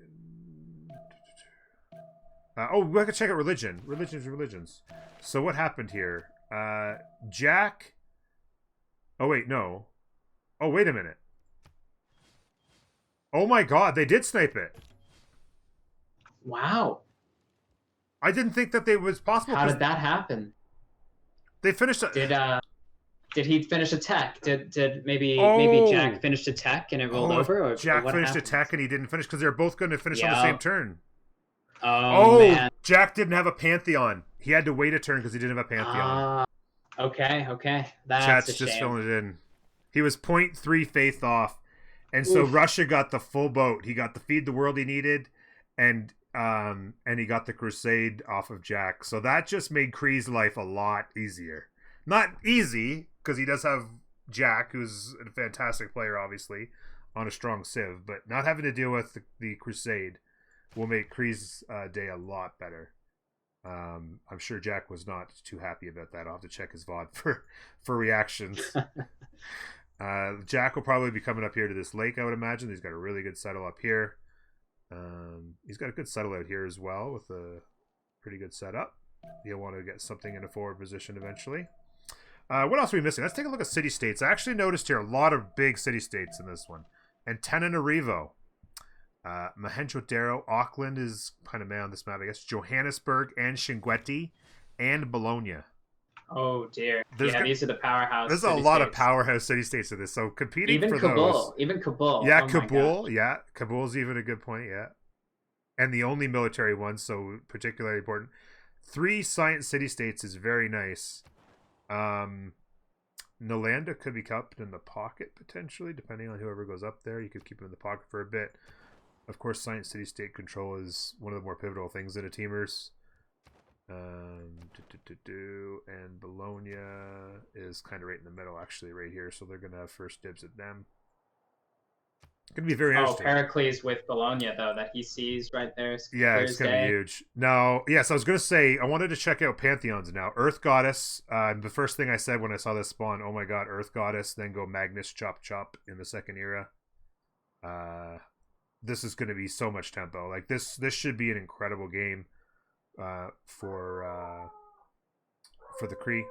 We have to check out religions. So what happened here? Jack. Oh wait, no. Oh wait a minute. Oh my God, they did snipe it. Wow. I didn't think that it was possible. How did that happen? They finished. Did he finish a tech? Did maybe Jack finished a tech and it rolled over? Or Jack finished happened? a tech and he didn't finish because they were both going to finish on the same turn. Oh man. Jack didn't have a Pantheon. He had to wait a turn because he didn't have a Pantheon. Okay. That's Chat's just filling it in. He was 0.3 faith off. And so Russia got the full boat. He got the feed the world he needed, and he got the crusade off of Jack. So that just made Kree's life a lot easier. Not easy, because he does have Jack, who's a fantastic player, obviously, on a strong Civ, but not having to deal with the crusade will make Kree's day a lot better. I'm sure Jack was not too happy about that. I'll have to check his VOD for reactions. Jack will probably be coming up here to this lake, I would imagine. He's got a really good settle up here. He's got a good settle out here as well with a pretty good setup. He'll want to get something in a forward position eventually. What else are we missing? Let's take a look at city-states. I actually noticed here a lot of big city-states in this one. Antananarivo. Mohenjo-Daro. Auckland is kind of on this map, I guess. Johannesburg and Chinguetti and Bologna. Oh dear. These are the powerhouse. There's a lot of powerhouse city-states in this. So competing for those. Even Kabul. Yeah, Kabul. Yeah, Kabul's even a good point. Yeah, and the only military one, so particularly important. 3 science city-states is very nice. Nalanda could be kept in the pocket potentially, depending on whoever goes up there. You could keep him in the pocket for a bit. Of course, science city-state control is one of the more pivotal things in a teamers. And Bologna is kind of right in the middle, actually, right here. So they're gonna have first dibs at them. It's gonna be very interesting. Pericles with Bologna though, that he sees right there. Yeah, it's gonna be huge. Now, yes, I was gonna say I wanted to check out Pantheons now. Earth Goddess. The first thing I said when I saw this spawn, oh my God, Earth Goddess. Then go Magnus Chop Chop in the second era. This is gonna be so much tempo. Like this should be an incredible game. For the Kree,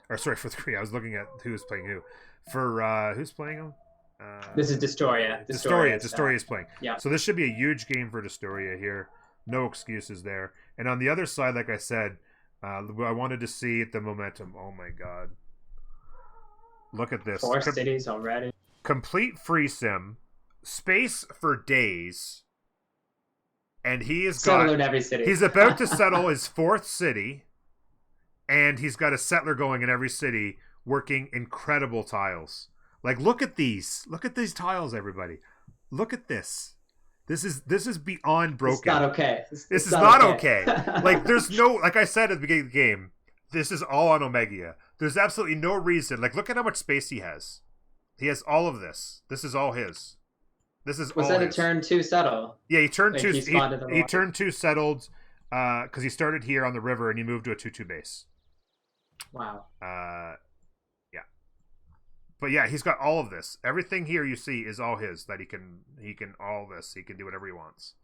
or sorry, for the Kree. I was looking at who's playing who. For who's playing them? This is Destoria. Destoria is playing. Yeah. So this should be a huge game for Destoria here. No excuses there. And on the other side, like I said, I wanted to see the momentum. Oh my God! Look at this. 4 cities already. Complete free sim, space for days. And he has settled every city. He's about to settle his 4th city, and he's got a settler going in every city, working incredible tiles. Like, look at these tiles, everybody. Look at this. This is beyond broken. It's not okay. This is not okay. Like, there's no, like I said at the beginning of the game, this is all on Omegia. There's absolutely no reason. Like, look at how much space he has. He has all of this. This is all his. Was that a turn 2 settle? Yeah, he turned 2. He turned 2 settled because he started here on the river and he moved to a 2/2 base. Wow. Yeah. But yeah, he's got all of this. Everything here you see is all his. That he can all this. He can do whatever he wants.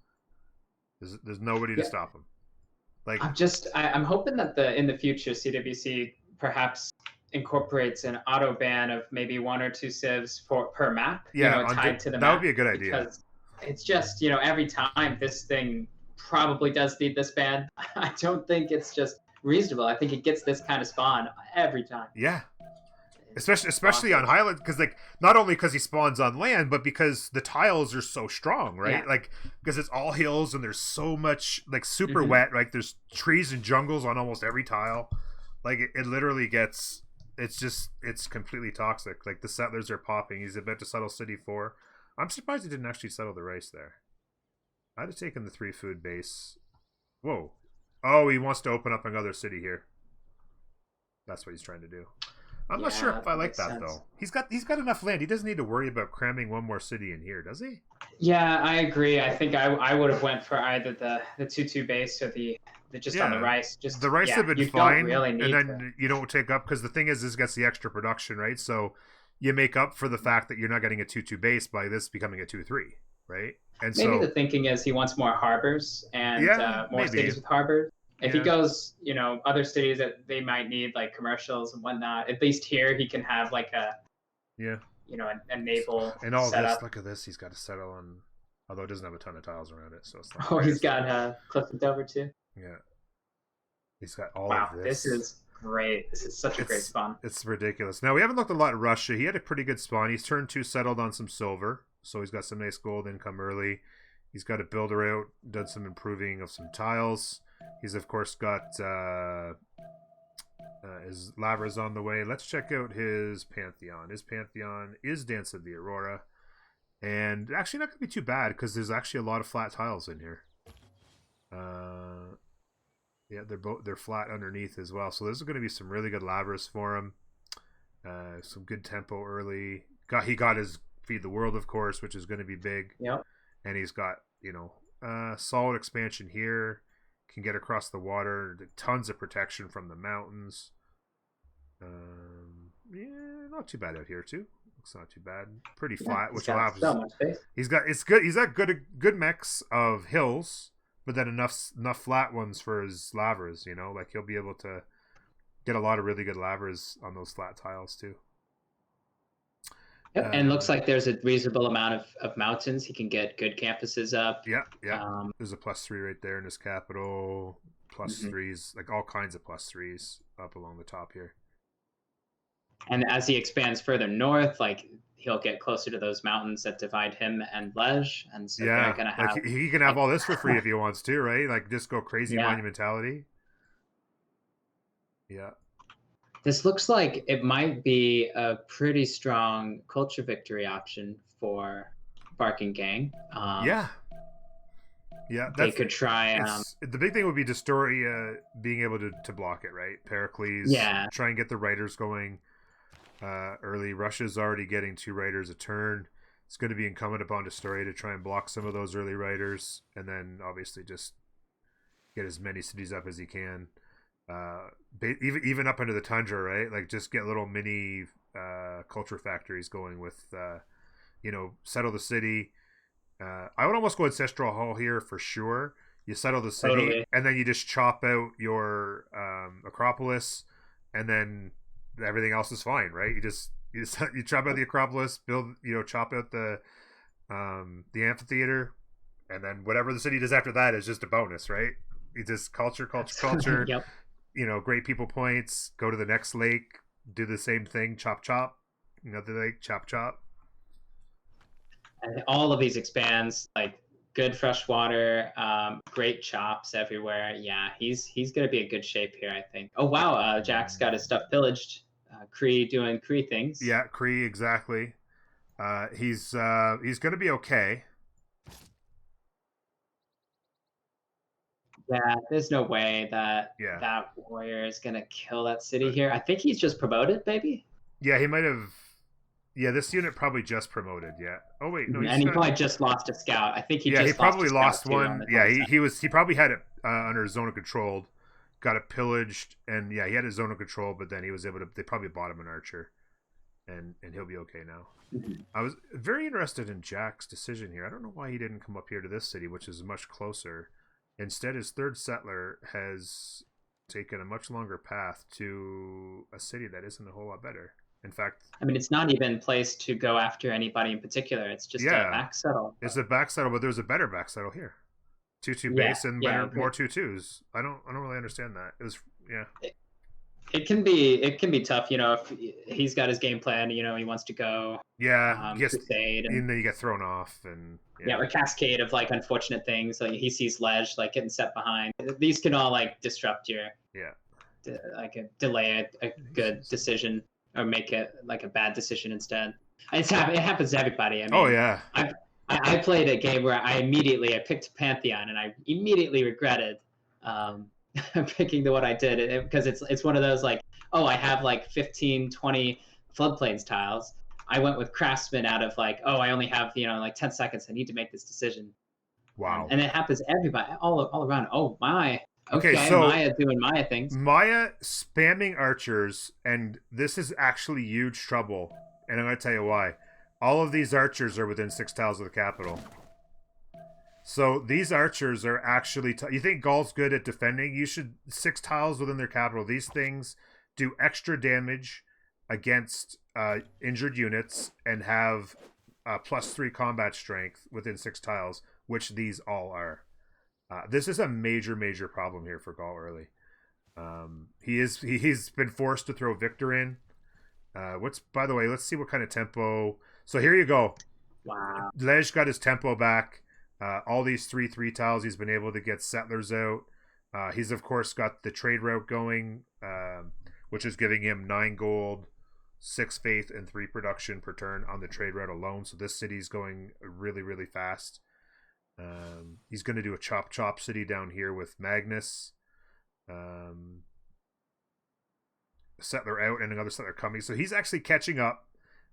There's nobody to stop him. Like I'm hoping that in the future CWC perhaps incorporates an auto ban of maybe 1 or 2 civs per map, tied to the map. That would be a good idea. Because it's just, every time this thing probably does need this ban. I don't think it's just reasonable. I think it gets this kind of spawn every time. Yeah. especially on Highland, because like not only because he spawns on land, but because the tiles are so strong, right? Yeah. Like because it's all hills and there's so much like super wet. Like there's trees and jungles on almost every tile. Like it literally gets. It's completely toxic. Like the settlers are popping. He's about to settle City 4. I'm surprised he didn't actually settle the rice there. I'd have taken the 3 food base. Whoa. Oh, he wants to open up another city here. That's what he's trying to do. I'm not sure if I like that though. He's got enough land. He doesn't need to worry about cramming one more city in here, does he? Yeah, I agree. I think I would have went for either the 2-2 base or the just on the rice. Just the rice have been you fine, don't really need and then to. you don't take up because the thing is, this gets the extra production, right? So you make up for the fact that you're not getting a 2-2 base by this becoming a 2-3, right? And Maybe so the thinking is he wants more harbors and more maybe. cities with harbors. If he goes, other cities that they might need like commercials and whatnot, at least here he can have like a a naval and all setup. this. Look at this. He's got to settle on, although it doesn't have a ton of tiles around it, so it's not. Oh, he's got Clifton Dover too. Yeah, he's got all wow, of this. This is great. This is such a great spawn. It's ridiculous. Now we haven't looked a lot at Russia. He had a pretty good spawn. He's turned 2 settled on some silver, so he's got some nice gold income early. He's got a builder out, done some improving of some tiles. He's of course got his lavras on the way. Let's check out his pantheon. His pantheon is Dance of the Aurora, and actually not gonna be too bad because there's actually a lot of flat tiles in here. Yeah, they're flat underneath as well. So there's going to be some really good lavras for him. Some good tempo early. He got his Feed the World, of course, which is going to be big. Yep. And he's got solid expansion here. Can get across the water. Tons of protection from the mountains. Yeah, not too bad out here too. Looks not too bad. Pretty flat, which allows. So much space. He's got good mix of hills. But then enough flat ones for his lavras, like he'll be able to get a lot of really good lavras on those flat tiles too. Yep, and looks like there's a reasonable amount of mountains. He can get good campuses up. Yeah. There's a +3 right there in his capital. +3s, like all kinds of +3s up along the top here. And as he expands further north, like he'll get closer to those mountains that divide him and Lej, and so they're gonna have. Like he can have all this for free if he wants to, right? Like just go crazy monumentality. Yeah. This looks like it might be a pretty strong culture victory option for Barking Gang. Yeah, they could try. The big thing would be Destoria being able to block it, right? Pericles. Yeah. Try and get the riders going. Early. Russia's already getting 2 riders a turn. It's going to be incumbent upon Destoria to try and block some of those early riders, and then obviously just get as many cities up as he can. Even up into the tundra, right? Like just get little mini culture factories going with, settle the city. I would almost go Ancestral Hall here for sure. You settle the city, and then you just chop out your Acropolis, and then everything else is fine, right? You chop out the Acropolis, chop out the amphitheater, and then whatever the city does after that is just a bonus, right? You just culture. Yep. Great people points. Go to the next lake, do the same thing. Chop. Another lake, chop. And all of these expands, like good fresh water, great chops everywhere. Yeah, he's going to be in good shape here, I think. Oh wow, Jack's got his stuff pillaged. Cree doing Cree things. Yeah, Cree, exactly. He's going to be okay. Yeah, there's no way that that warrior is going to kill that city here. I think he's just promoted, maybe. Yeah, he might have. Yeah, this unit probably just promoted. Yeah. Oh wait, no. And he probably just lost a scout. I think he probably lost one. Yeah, he probably had it under zone of control, got it pillaged, and he had his zone of control. But then he was able to. They probably bought him an archer, and he'll be okay now. Mm-hmm. I was very interested in Jack's decision here. I don't know why he didn't come up here to this city, which is much closer. Instead, his 3rd settler has taken a much longer path to a city that isn't a whole lot better. In fact, I mean, it's not even placed to go after anybody in particular. It's just a back settle. It's a back settle, but there's a better back settle here. 2-2 base and more 2-2s. I don't really understand that. It was it can be tough, if he's got his game plan, he wants to go Yeah, Crusade, and you get thrown off, and yeah, a cascade of like unfortunate things. Like he sees Ledge like getting set behind. These can all like disrupt your yeah, like delay a good decision or make it like a bad decision instead. It happens to everybody. I oh mean, yeah, I played a game where I picked Pantheon and I immediately regretted picking the one I did because it's one of those like, oh, I have like 15, 20 floodplains tiles. I went with Craftsman out of like, oh, I only have like 10 seconds. I need to make this decision. wow. And it happens to everybody all around. Oh my, Okay, okay, so Maya doing Maya things. Maya spamming archers, and this is actually huge trouble. And I'm going to tell you why. All of these archers are within 6 tiles of the capital. So these archers are actually... you think Gaul's good at defending? You should... 6 tiles within their capital. These things do extra damage against injured units and have +3 combat strength within 6 tiles, which these all are. This is a major problem here for Gaul early. He's been forced to throw Victor in. By the way, let's see what kind of tempo. So here you go. Wow. Lej got his tempo back. All these 3/3 tiles, he's been able to get settlers out. He's of course got the trade route going, which is giving him 9 gold, 6 faith, and 3 production per turn on the trade route alone. So this city's going really fast. He's going to do a chop city down here with Magnus. Settler out and another settler coming. So he's actually catching up.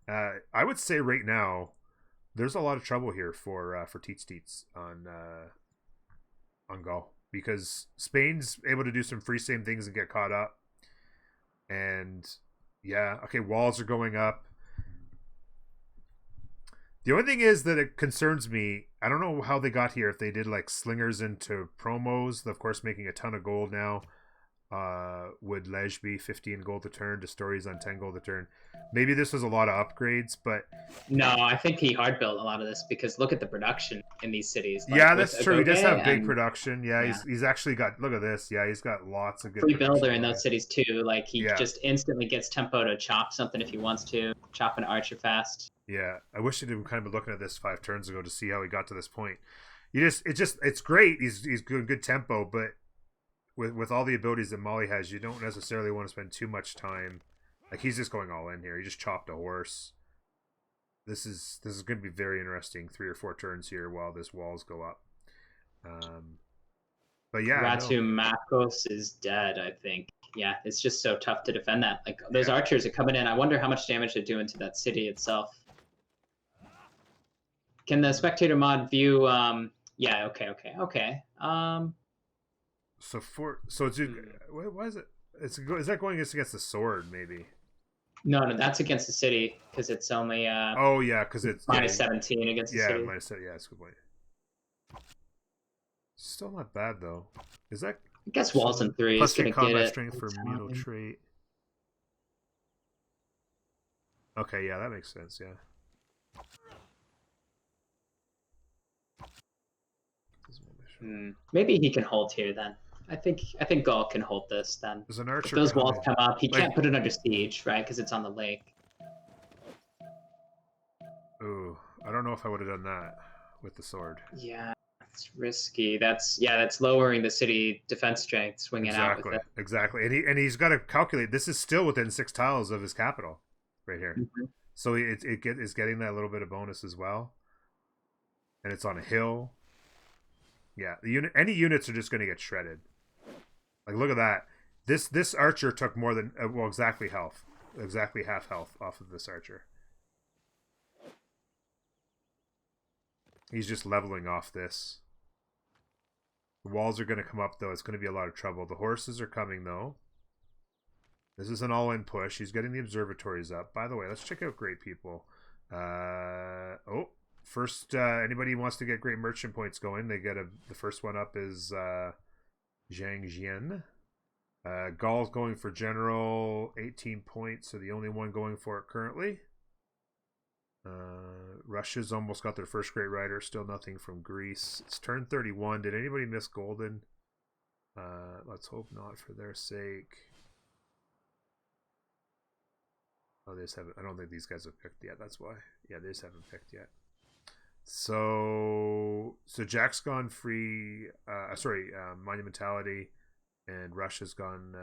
I would say right now, there's a lot of trouble here for Teets on Gaul, because Spain's able to do some free same things and get caught up. And yeah, okay, walls are going up. The only thing is that it concerns me. I don't know how they got here. If they did like slingers into promos, of course, making a ton of gold now. Would Lej be 15 gold a turn? To stories on 10 gold a turn. Maybe this was a lot of upgrades, but no, I think he hard built a lot of this because look at the production in these cities. Like, yeah, that's true. He does have big production. Yeah, yeah. He's actually got. Look at this. Yeah, he's got lots of good free builder in those cities too. Like he just instantly gets tempo to chop something if he wants to, chop an archer fast. Yeah, I wish he'd kind of been looking at this 5 turns ago to see how he got to this point. It's great. He's good tempo, but with all the abilities that Molly has, you don't necessarily want to spend too much time. Like he's just going all in here. He just chopped a horse. This is going to be very interesting. 3 or 4 turns here while this walls go up. But yeah, Ratu Makos is dead. I think. Yeah, it's just so tough to defend that. Like those archers are coming in. I wonder how much damage they're doing to that city itself. Can the spectator mod view? Yeah. Okay. So it's why is it? Is that going against the sword? Maybe. No, that's against the city because it's only. Oh yeah, because it's -17 against the city. Yeah, that's a good point. Still not bad though. Is that? I guess walls in 3 is going to get it. Strength for Mito trait. Okay, yeah, that makes sense. Yeah. Maybe he can hold here then. I think Gaul can hold this then. There's an archer. If those walls come up, he can't put it under siege, right? Because it's on the lake. Ooh, I don't know if I would have done that with the sword. Yeah, it's risky. That's lowering the city defense strength, swinging out with it. Exactly, and he's got to calculate. This is still within 6 tiles of his capital, right here. Mm-hmm. So is getting that little bit of bonus as well, and it's on a hill. Yeah, any units are just going to get shredded. Like, look at that. This archer took more than exactly half health off of this archer. He's just leveling off this. The walls are going to come up though. It's going to be a lot of trouble. The horses are coming though. This is an all-in push. He's getting the observatories up. By the way, let's check out Great People. First, anybody who wants to get great merchant points going, they get the first one up is Zhang Jian. Gaul's going for general, 18 points, so the only one going for it currently. Russia's almost got their first great rider, still nothing from Greece. It's turn 31. Did anybody miss Golden? Let's hope not for their sake. Oh, they just haven't. I don't think these guys have picked yet. That's why. Yeah, they just haven't picked yet. So Jack's gone free. Monumentality, and Russia's gone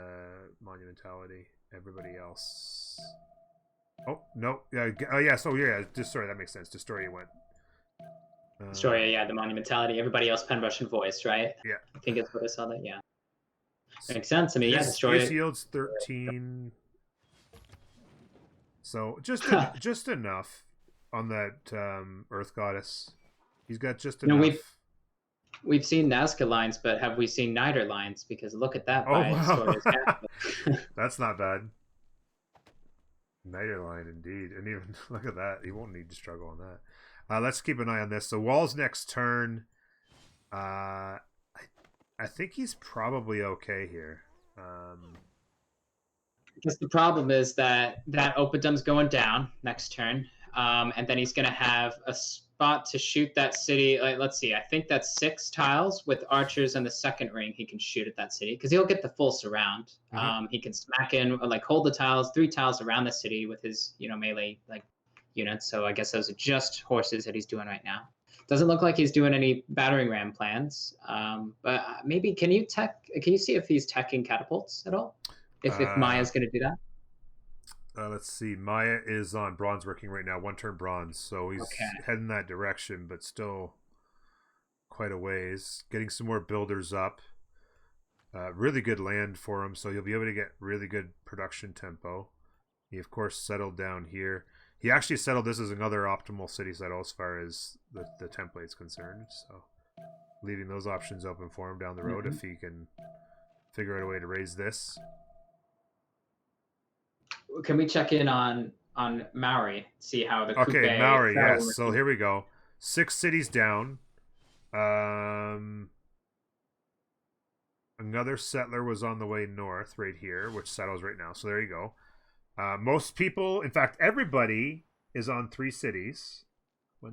Monumentality. Everybody else. Oh no! Yeah. Oh yeah. So yeah. Sorry, that makes sense. Destroyer went. Destroyer, yeah, the Monumentality. Everybody else Pen Russian voice, right? Yeah. I think it's what I saw that. Yeah. Makes sense. I mean, yeah, Destroyer. His yields 13. So just enough on that Earth Goddess. He's got just enough. We've seen Nazca lines, but have we seen Niter lines? Because look at that. Oh wow, that's not bad. Niter line indeed, and even look at that. He won't need to struggle on that. Let's keep an eye on this. So Wall's next turn. I think he's probably okay here. Because the problem is that Opidum's going down next turn, and then he's going to have a spot to shoot that city. Like, let's see, I think that's 6 tiles with archers in the second ring. He can shoot at that city because he'll get the full surround. Mm-hmm. He can smack in, or like hold the tiles, 3 tiles around the city with his melee like units. So I guess those are just horses that he's doing right now. Doesn't look like he's doing any battering ram plans. But maybe can you see if he's teching catapults at all? If Maya's going to do that? Let's see. Maya is on bronze working right now, 1 turn bronze. So he's heading that direction, but still quite a ways. Getting some more builders up. Really good land for him, so you'll be able to get really good production tempo. He, of course, settled down here. He actually settled this as another optimal city settle as far as the template's concerned. So leaving those options open for him down the road if he can figure out a way to raise this. Can we check in on Maori? See how the okay, Maori, yes. So here we go. 6 cities down. Another settler was on the way north right here, which settles right now. So there you go. Most people, in fact, everybody is on 3 cities. So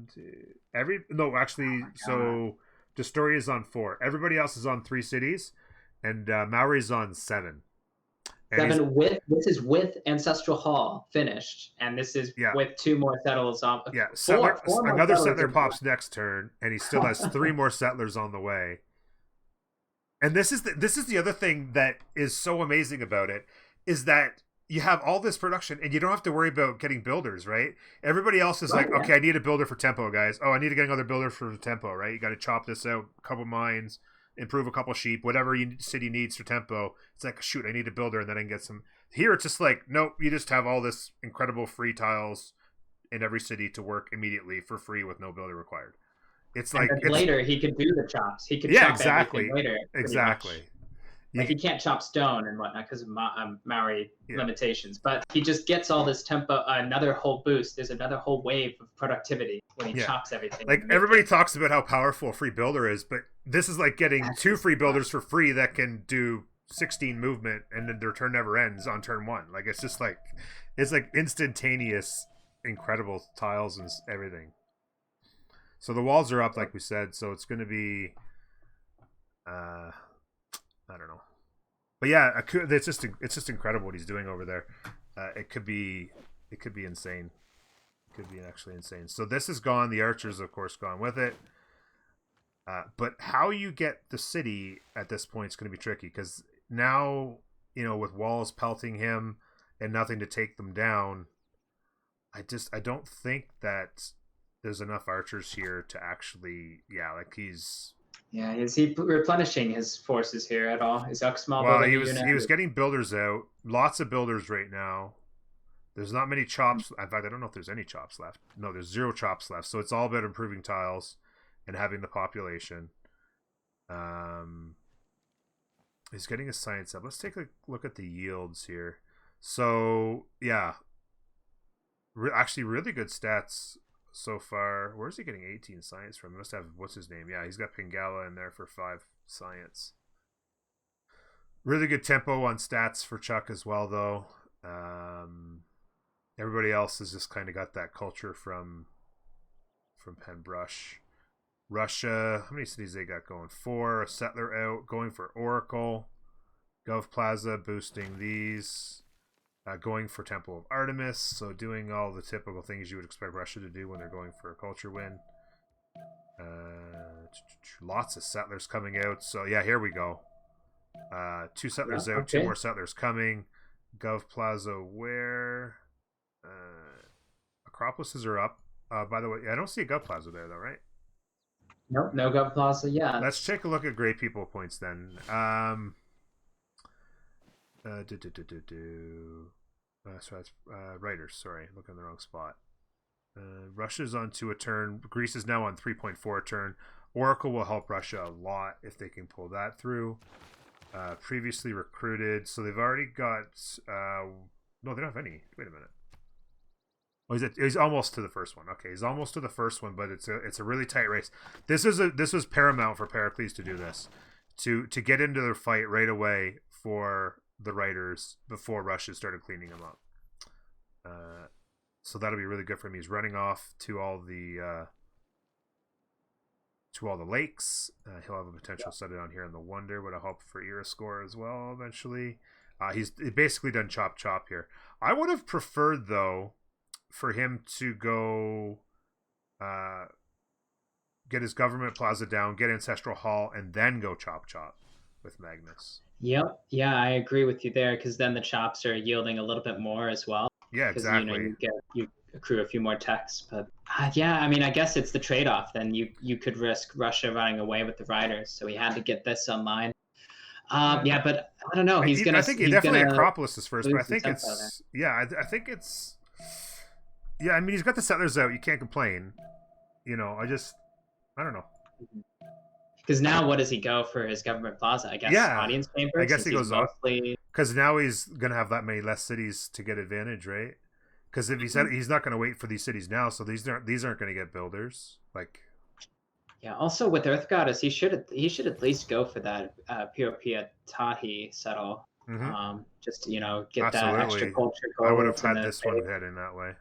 Destoria is on 4. Everybody else is on 3 cities, and Maori's on 7. And 7 this is with Ancestral Hall finished, and this is with 2 more settlers on. Yeah, four another settler pops next turn, and he still has 3 more settlers on the way. And this is the other thing that is so amazing about it, is that you have all this production, and you don't have to worry about getting builders, right? Everybody else is okay, I need a builder for tempo, guys. Oh, I need to get another builder for tempo, right? You got to chop this out, a couple mines, improve a couple sheep, whatever city needs for tempo. It's like, shoot, I need a builder, and then I can get some. Here it's just like, nope, you just have all this incredible free tiles in every city to work immediately for free with no builder required. It's like later he could do the chops. He could chop everything later. Exactly. Like he can't chop stone and whatnot because of Maori limitations, but he just gets all this tempo, another whole boost. There's another whole wave of productivity when he chops everything. Like everybody talks about how powerful a free builder is, but this is like getting 2 free builders for free that can do 16 movement, and then their turn never ends on turn 1. Like it's just like instantaneous, incredible tiles and everything. So the walls are up, like we said. So it's going to be, I don't know, but yeah, it's just incredible what he's doing over there. It could be insane. It could be actually insane. So this is gone. The archers, of course, gone with it. But how you get the city at this point is going to be tricky, because now, with walls pelting him and nothing to take them down, I don't think that there's enough archers here to actually, is he replenishing his forces here at all? Is Uxmal building he was getting builders out. Lots of builders right now. There's not many chops. In fact, I don't know if there's any chops left. No, there's 0 chops left. So it's all about improving tiles and having the population. He's getting a science up. Let's take a look at the yields here. So, yeah. Actually, really good stats so far. Where's he getting 18 science from? He must have, what's his name? Yeah, he's got Pingala in there for 5 science. Really good tempo on stats for Chuck as well, though. Everybody else has just kind of got that culture from Penbrush. Russia, how many cities they got going? 4, a settler out, going for Oracle. Gov Plaza boosting these. going for Temple of Artemis, so doing all the typical things you would expect Russia to do when they're going for a culture win. Lots of settlers coming out. So yeah, here we go. 2 settlers out, okay. 2 more settlers coming. Gov Plaza where? Acropolises are up. By the way, I don't see a Gov Plaza there though, right? Nope, no Gov Plaza yet. Let's take a look at Great People points then. So that's writers. Sorry, looking in the wrong spot. Russia's on 2 a turn. Greece is now on 3.4 a turn. Oracle will help Russia a lot if they can pull that through. Previously recruited, so they've already got. No, they don't have any. Wait a minute. Oh, he's almost to the first one. Okay, he's almost to the first one, but it's a really tight race. This was paramount for Pericles to do this, to get into the fight right away for the writers before Russia started cleaning them up. So that'll be really good for him. He's running off to all the lakes. He'll have a potential set it on here in the Wonder. Would have helped for Era score as well eventually. He's basically done chop here. I would have preferred though for him to go get his government plaza down, get Ancestral Hall, and then go chop with Magnus. Yep. Yeah, I agree with you there, because then the chops are yielding a little bit more as well. Yeah, exactly. You accrue a few more techs, but yeah, I mean, I guess it's the trade-off. Then you could risk Russia running away with the riders, so he had to get this online. Yeah, but I don't know. I think definitely Acropolis is first, but I think it's I think it's I mean, he's got the settlers out. You can't complain. I don't know. Because now, what does he go for his government plaza? I guess audience chambers. I guess he goes off because now he's gonna have that many less cities to get advantage, right? Because if he said he's not gonna wait for these cities now, so these aren't gonna get builders. Like, yeah. Also, with Earth Goddess, he should at least go for that Piopia Tahi settle. Mm-hmm. Just get that extra culture gold. I would have had this one heading that way.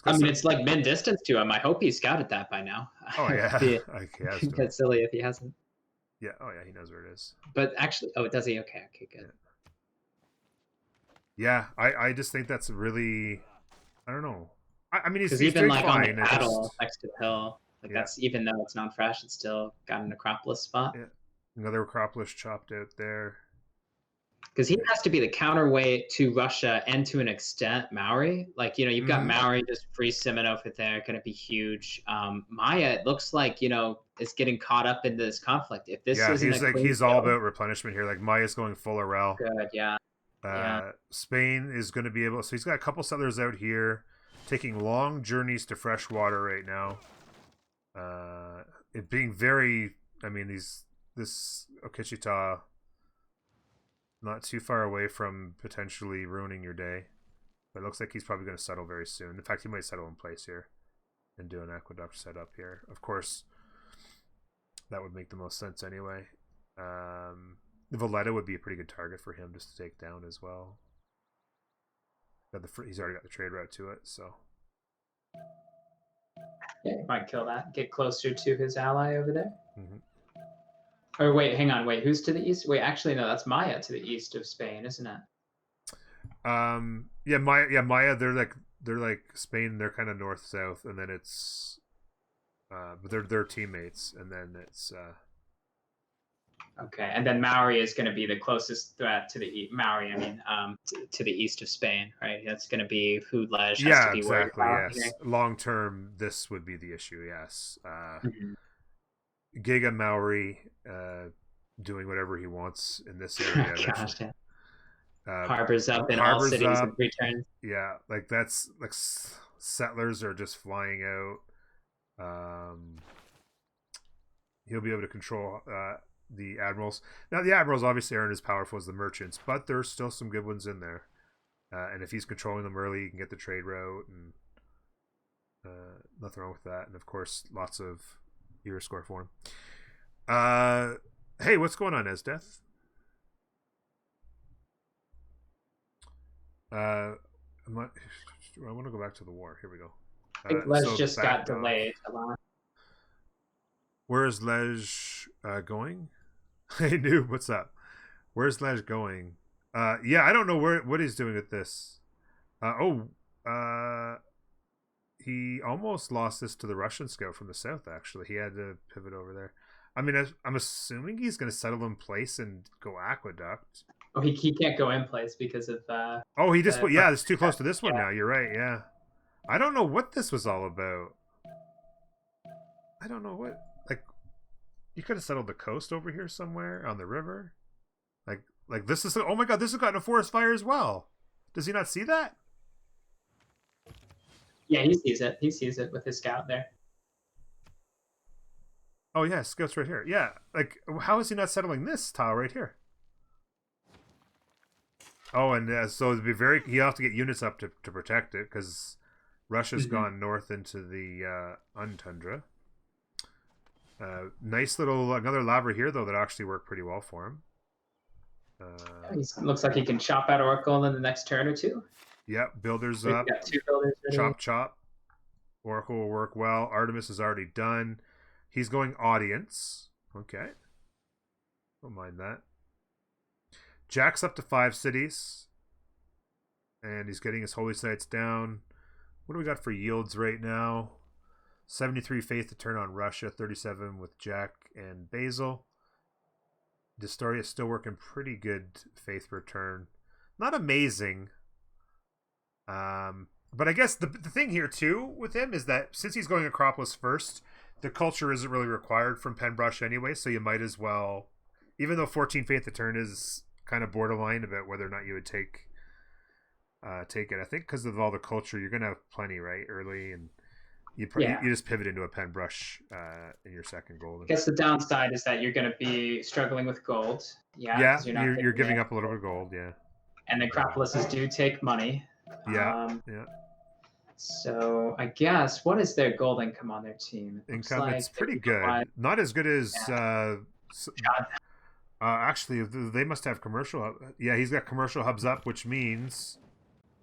I mean, it's like min distance to him. I hope he scouted that by now. Oh yeah, That's silly if he hasn't. Yeah. Oh yeah, he knows where it is. But actually, does he? Okay, good. Yeah, I just think that's really, I don't know. I mean, he's even like fine. On the paddle next to the hill, that's, even though it's non-fresh, it's still got an Acropolis spot. Yeah. Another Acropolis chopped out there. Because he has to be the counterweight to Russia and to an extent Maori. Like, you've got Maori just free Simonov there, going to be huge. Maya, it looks like, is getting caught up in this conflict. If this isn't he's all about replenishment here. Like, Maya's going full Arel. Good, yeah. Spain is going to be able, so he's got a couple settlers out here taking long journeys to freshwater right now. It being very, I mean, this Okichita not too far away from potentially ruining your day. But it looks like he's probably going to settle very soon. In fact, he might settle in place here and do an aqueduct setup here. Of course, that would make the most sense anyway. Valletta would be a pretty good target for him just to take down as well. He's already got the trade route to it, so. Yeah, he might kill that. Get closer to his ally over there. Mm-hmm. Or wait, hang on. Wait, who's to the east? Wait, actually, no, that's Maya to the east of Spain, isn't it? Maya. They're like Spain. They're kind of north south, and then it's, but they're teammates, and then it's. Okay, and then Maori is going to be the closest threat to the Maori. I mean, to the east of Spain, right? That's going to be who Lej has to be worried about. Yes, long term, this would be the issue. Yes. Giga Maori doing whatever he wants in this area. Gosh, yeah. Harbors up in all cities in 3 turns. Yeah, like that's like settlers are just flying out. He'll be able to control the admirals. Now the admirals obviously aren't as powerful as the merchants, but there's still some good ones in there. And if he's controlling them early, he can get the trade route, and nothing wrong with that. And of course, lots of Euro score for him. Hey, what's going on, Esdeath? I want to go back to the war. Here we go. I think Lej just got delayed a lot. Where is Lej going? Hey, noob, what's up? Where's Lej going? Yeah, I don't know what he's doing with this. He almost lost this to the Russian scout from the south. Actually, he had to pivot over there. I mean, I'm assuming he's going to settle in place and go aqueduct. Oh, he can't go in place because of. Oh, he just yeah, it's too close to this one yeah. now. You're right. Yeah, I don't know what this was all about. I don't know what like. You could have settled the coast over here somewhere on the river. Like this is, oh my god, this has gotten a forest fire as well. Does he not see that? Yeah, he sees it. He sees it with his scout there. Oh yeah, scout's right here. Yeah, like how is he not settling this tile right here? Oh, and so it'd be he'll have to get units up to protect it because Russia's gone north into the untundra. Nice little another laver here though that actually worked pretty well for him. Looks like he can chop out Oracle in the next turn or two. Yep, builders We've up. got 2 builders ready. Chop. Oracle will work well. Artemis is already done. He's going audience. Okay. Don't mind that. Jack's up to 5 cities. And he's getting his holy sites down. What do we got for yields right now? 73 faith to turn on Russia. 37 with Jack and Basil. Destoria is still working pretty good faith per turn. Not amazing. But I guess the thing here too with him is that since he's going Acropolis first, the culture isn't really required from Penbrush anyway, so you might as well, even though 14 faith a turn is kind of borderline about whether or not you would take it. I think because of all the culture, you're gonna have plenty right early, and you just pivot into a Penbrush in your second gold. I guess the downside is that you're going to be struggling with gold. Yeah, you're giving up a little bit of gold. Yeah, and the Acropolises do take money. Yeah. So I guess what is their gold income on their team? Income, it's pretty good. Not as good as actually they must have commercial. Yeah, he's got commercial hubs up, which means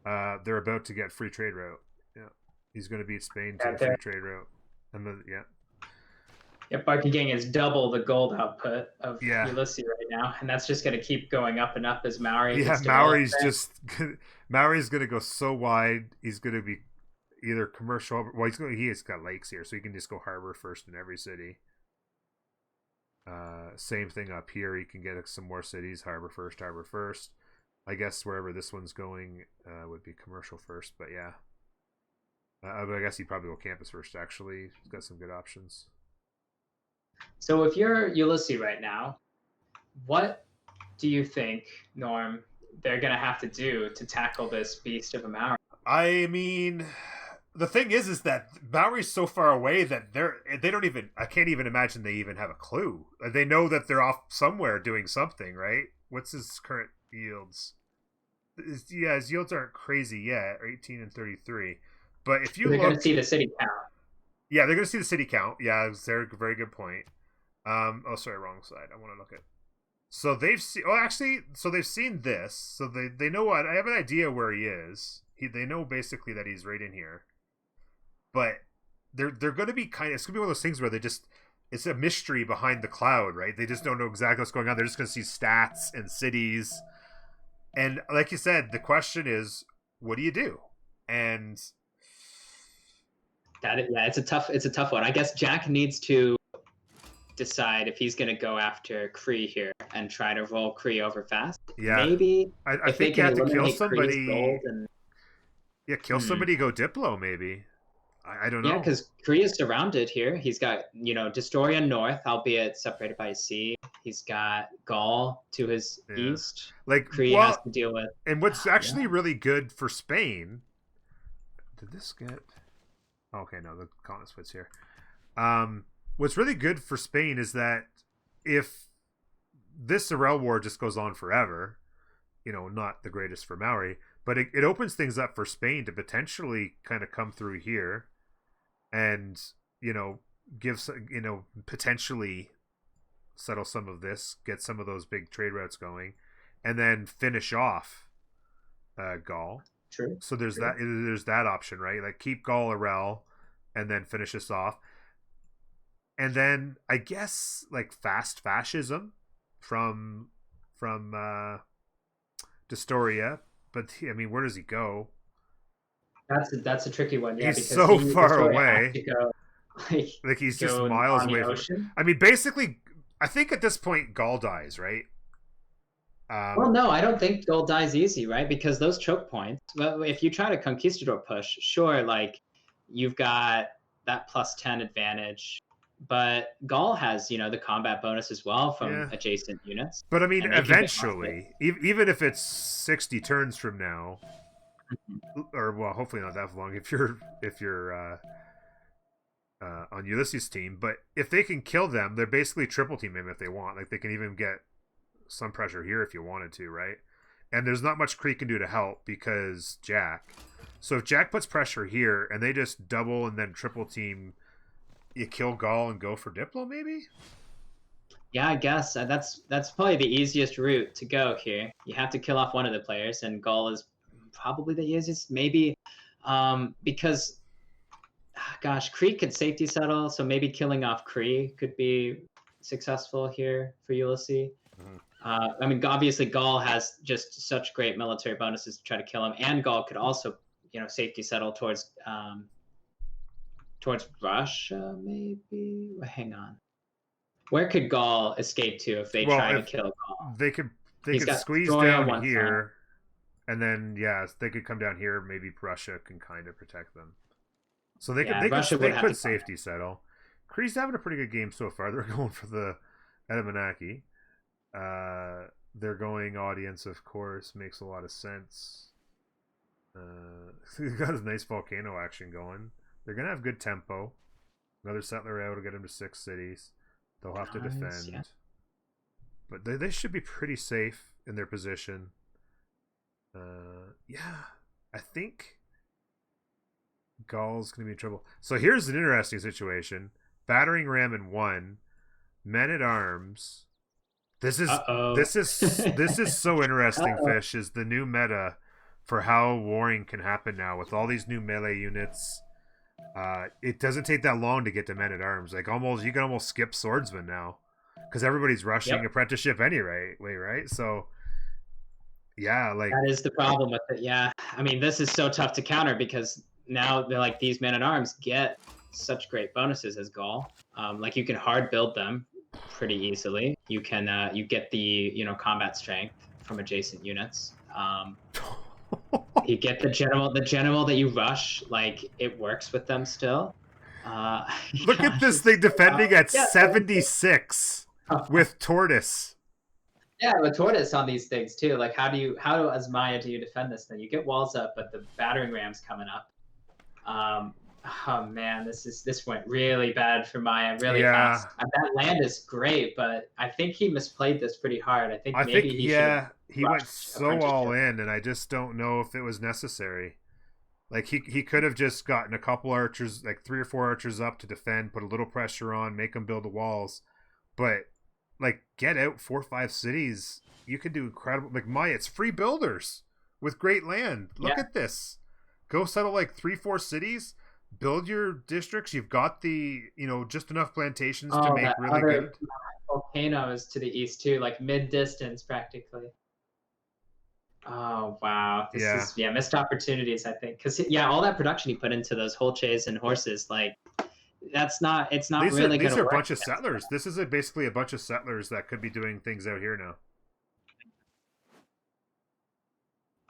they're about to get free trade route. Yeah, he's going to beat Spain to the free trade route, and Barking Gang is double the gold output of Ulysse right now, and that's just going to keep going up and up as Maori. Yeah, Maori's Maori's going to go so wide. He's going to be either commercial. Well, he's got lakes here, so he can just go harbor first in every city. Same thing up here. He can get some more cities. Harbor first. I guess wherever this one's going would be commercial first, but yeah. But I guess he'd probably go campus first. Actually, he's got some good options. So if you're Ulysse right now, what do you think, Norm, they're going to have to do to tackle this beast of a Maori? I mean, the thing is that Maori's so far away that they don't even, I can't even imagine they even have a clue. They know that they're off somewhere doing something, right? What's his current yields? His yields aren't crazy yet, 18 and 33. But if you they're going to see the city count. Yeah, they're going to see the city count. Yeah, it's a very good point. Oh, sorry, wrong side. I want to look at. So they've seen. Oh, actually, so they've seen this. So they know what. I have an idea where he is. They know basically that he's right in here. But they're going to be it's going to be one of those things where it's a mystery behind the cloud, right? They just don't know exactly what's going on. They're just going to see stats and cities. And like you said, the question is, what do you do? And it's a tough one. I guess Jack needs to decide if he's going to go after Kree here and try to roll Kree over fast. Yeah, maybe I think you have to kill somebody. Kill somebody. Go Diplo, maybe. I don't know. Yeah, because Kree is surrounded here. He's got Destoria north, albeit separated by a sea. He's got Gaul to his east. Like Kree has to deal with. And what's actually really good for Spain? Did this get? Okay, no, the column splits here. What's really good for Spain is that if this Sorel war just goes on forever, not the greatest for Maori, but it opens things up for Spain to potentially kind of come through here and, give, potentially settle some of this, get some of those big trade routes going, and then finish off Gaul. True. So there's that option, right? Like keep Gaul Arel and then finish this off. And then I guess like fast fascism from Destoria, but I mean, where does he go? That's a tricky one, yeah, He's because so he the far story has away. to go like Like he's just go miles on the away from. ocean. I mean, basically, I think at this point, Gaul dies, right? Well, no, I don't think gold dies easy, right? Because those choke points. Well, if you try to conquistador push, sure, like you've got that +10 advantage, but Gaul has the combat bonus as well from Yeah, adjacent units, but I mean, and they can get lost with. eventually, even if it's 60 turns from now, or well, hopefully not that long. If you're on Ulysses' team, but if they can kill them, they're basically triple team him if they want. Like they can even get some pressure here if you wanted to, right? And there's not much Kree can do to help because Jack. So if Jack puts pressure here and they just double and then triple team, you kill Gaul and go for Diplo, maybe? Yeah, I guess that's probably the easiest route to go here. You have to kill off one of the players, and Gaul is probably the easiest, maybe, because gosh, Kree could safety settle, so maybe killing off Kree could be successful here for Ulysses. Mm-hmm. I mean, obviously, Gaul has just such great military bonuses to try to kill him, and Gaul could also, safety settle towards Russia, maybe. Hang on, where could Gaul escape to if they Well, try to if kill Gaul? they could, they He's could got squeeze Troy on down one side. here, and then yeah, they could come down here. Maybe Russia can kind of protect them. So they could Yeah, they could Russia they would have could to come safety in. settle. Kree's having a pretty good game so far. They're going for the Edamanaki. They're going audience, of course, makes a lot of sense. He's got his nice volcano action going. They're gonna have good tempo. Another settler out will get him to 6 cities. They'll have to Nice, defend, yeah. but they should be pretty safe in their position. Yeah, I think Gaul's gonna be in trouble. So here's an interesting situation: battering ram in 1, men at arms. This is Uh-oh. this is so interesting. Uh-oh. Fish is the new meta for how warring can happen now with all these new melee units. It doesn't take that long to get to men at arms. Like almost, you can almost skip swordsman now because everybody's rushing Yep. apprenticeship anyway. Right? So yeah, like That is the problem with it. Yeah. I mean, this is so tough to counter because now they're like these men at arms get such great bonuses as Gaul. Like you can hard build them pretty easily. You can you get the combat strength from adjacent units. You get the general that you rush. Like it works with them still. look at Gosh, this it's thing defending at yeah. 76 with Tortoise. Yeah, with tortoise on these things too. Like, as Maya do you defend this thing? You get walls up, but the battering ram's coming up. Um, oh man, this went really bad for Maya really Yeah, fast. That land is great, but I think he misplayed this pretty hard. I think I think maybe he should have yeah, he went rushed so all apprenticeship. in, and I just don't know if it was necessary. Like he could have just gotten a couple archers, like 3 or 4 archers up to defend, put a little pressure on, make them build the walls, but like get out 4 or 5 cities. You can do incredible. Like Maya, it's free builders with great land. Look Yeah. at this. Go settle like 3 or 4 cities. Build your districts. You've got the just enough plantations to Oh, make that really other good. volcanoes to the east too, like mid distance practically. Oh wow, this Yeah, is missed opportunities. I think because all that production he put into those holches and horses, like it's not these are really these going to are a work bunch of against settlers. This is basically a bunch of settlers that could be doing things out here now.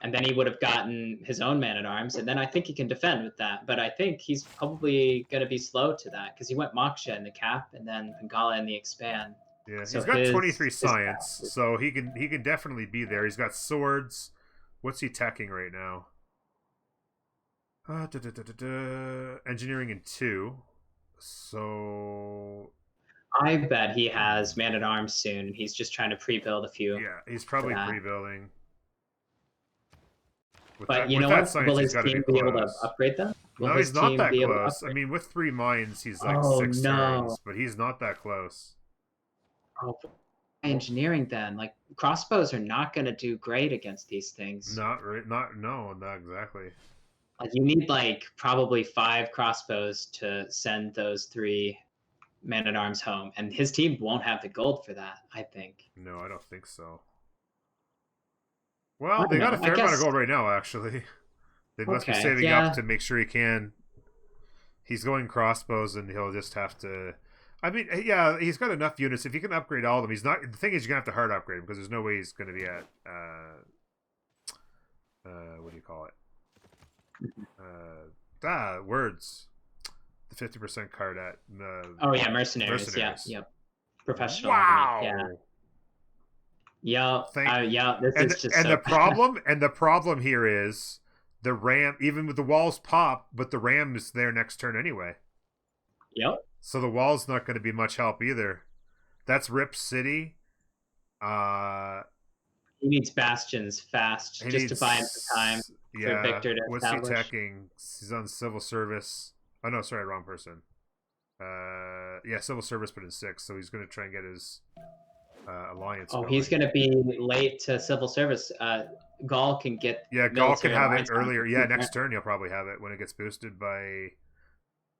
and then he would have gotten his own man at arms, and then I think he can defend with that. But I think he's probably going to be slow to that because he went Moksha in the cap and then Bengala in the expand. Yeah, So he's got 23 his science, so he can definitely be there. He's got swords. What's he teching right now? Engineering in 2. So I bet he has man at arms soon, and he's just trying to pre-build a few yeah, he's for probably that. pre-building. But you With know that what? science, Will he's his got to be team be able to close. upgrade them? Will No, his he's not team that be able to close. I upgrade? mean, with 3 mines, he's like Oh 6 turns, no! but he's not that close. Oh, engineering then. Like crossbows are not going to do great against these things. Not right. Not exactly. Like you need like probably 5 crossbows to send those 3 men at arms home, and his team won't have the gold for that. I think. No, I don't think so. Well, I they don't got a know. fair I amount of guess. gold right now, actually. They must be Okay. saving up Yeah. to make sure he can. He's going crossbows, and he'll just have to. I mean, yeah, he's got enough units. If he can upgrade all of them, he's not. The thing is, you're gonna have to hard upgrade him because there's no way he's gonna be at. What do you call it? Words. The 50% card at. Oh yeah, mercenaries. Yeah. Mercenaries. Yep. Professional army. Wow. Yeah. Yeah. Thank. Yeah. This And is just and so the problem here is the ram. Even with the walls pop, but the ram is there next turn anyway. Yep. So the wall's not going to be much help either. That's Rip City. He needs bastions fast He just needs, to buy him some time for Victor to what's establish. he teching? He's on civil service. Oh no, sorry, wrong person. Yeah, civil service, but in 6. So he's going to try and get his alliance. Oh, going. he's going to be late to civil service. Gaul can get. Yeah, Gaul can have it alliance earlier. on. Yeah, next turn he'll probably have it when it gets boosted by.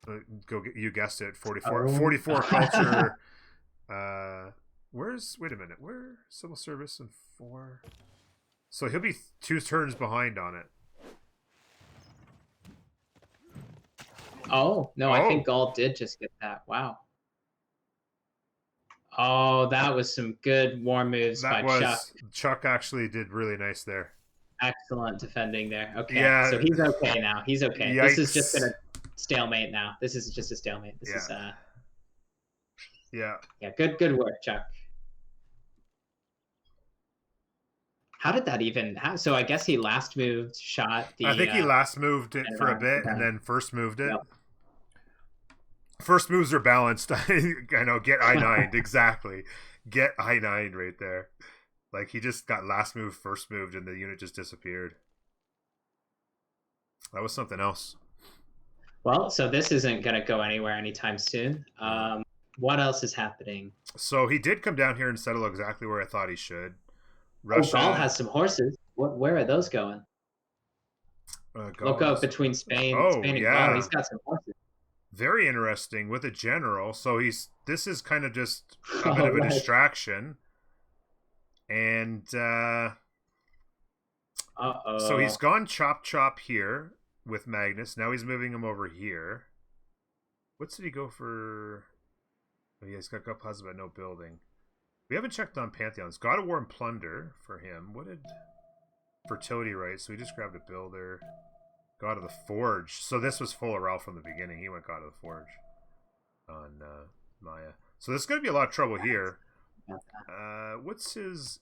You guessed it. 44, 44 culture. Wait a minute. Where civil service and 4? So he'll be 2 turns behind on it. Oh no, I think Gaul did just get that. Wow. Oh, that was some good war moves by Chuck. Chuck actually did really nice there. Excellent defending there. Okay, yeah, so he's okay now. He's okay. Yikes. This is just gonna stalemate now. This is just a stalemate. This is Yeah. Good work, Chuck. How did that even happen? So I guess he last moved, shot the. I think he last moved it for a bit and then first moved it. Yep. First moves are balanced. I know. Get I9'd exactly. Get I9'd right there. Like he just got last move, first moved, and the unit just disappeared. That was something else. Well, so this isn't going to go anywhere anytime soon. What else is happening? So he did come down here and settle exactly where I thought he should. Russia Gaul has some horses. Where are those going? Look up between Spain and Gaul. He's got some horses. Very interesting with a general. So this is kind of just a bit of a distraction. And so he's gone chop here with Magnus. Now he's moving him over here. What did he go for? Oh, yeah, he's got Plaza but no building. We haven't checked on Pantheons. God of War and Plunder for him. What did fertility rights? So we just grabbed a builder. God of the Forge. So this was full of Ralph from the beginning. He went God of the Forge on Maya. So there's going to be a lot of trouble here. What's his?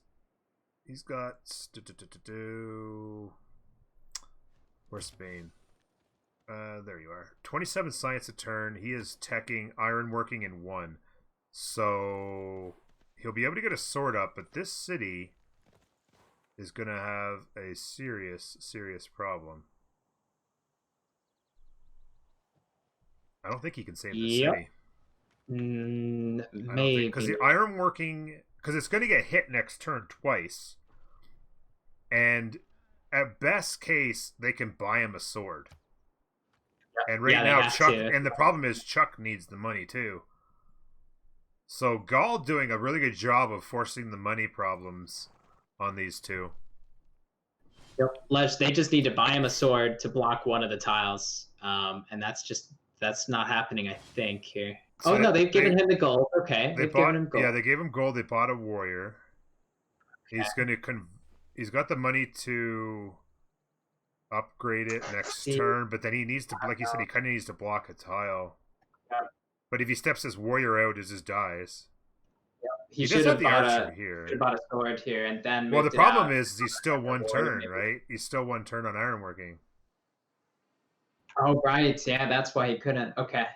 He's got. Where's Spain? There you are. 27 science a turn. He is teching ironworking in 1. So he'll be able to get a sword up, but this city is going to have a serious problem. I don't think he can save the city. Maybe. Because the ironworking... Because it's going to get hit next turn twice. And at best case, they can buy him a sword. And right now, Chuck... And the problem is Chuck needs the money, too. So Gaul doing a really good job of forcing the money problems on these two. Yep. They just need to buy him a sword to block one of the tiles. And that's not happening, I think, here. So they've given him the gold. Okay, they've given him gold. Yeah, they gave him gold. They bought a warrior. Okay. He's got the money to upgrade it next turn, but then he needs to, like you said, he kind of needs to block a tile. Yeah. But if he steps his warrior out, it just dies. Yeah. He should have the archer here. Should have bought a sword here, and then. Well, the problem is he's still 1 turn, right? He's still 1 turn on ironworking. Oh, right. Yeah, that's why he couldn't. Okay.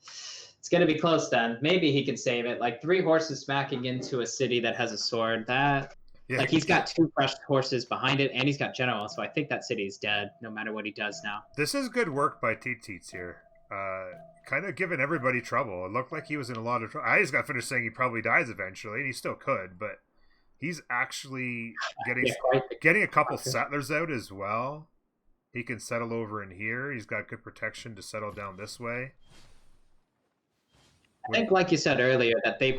It's going to be close then. Maybe he can save it. Like 3 horses smacking into a city that has a sword. Like he's got 2 fresh horses behind it, and he's got general. So I think that city is dead no matter what he does now. This is good work by Teets here. Kind of giving everybody trouble. It looked like he was in a lot of trouble. I just got finished saying he probably dies eventually, and he still could, but he's actually getting a couple settlers out as well. He can settle over in here. He's got good protection to settle down this way. I think, like you said earlier, that they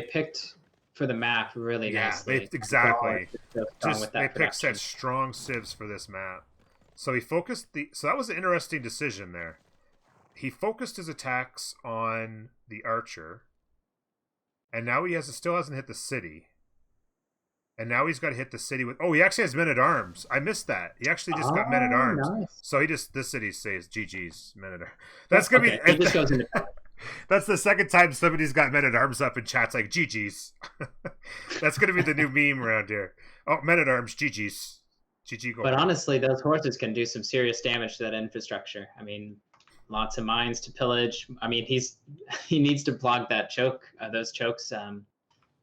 picked for the map really nicely. Exactly. So strong with They that picked production. such strong civs for this map. So he focused so that was an interesting decision there. He focused his attacks on the archer, and now he still hasn't hit the city. And now he's got to hit the city with. Oh, he actually has men at arms. I missed that. He actually just got men at arms. Nice. So this city says GG's men at arms. That's gonna be. He just goes into. That's the second time somebody's got men at arms up in chat's like GG's. That's gonna be the new meme around here. Oh, men at arms, GG's. GG. But honestly, those horses can do some serious damage to that infrastructure. I mean, lots of mines to pillage. I mean, he needs to block that those chokes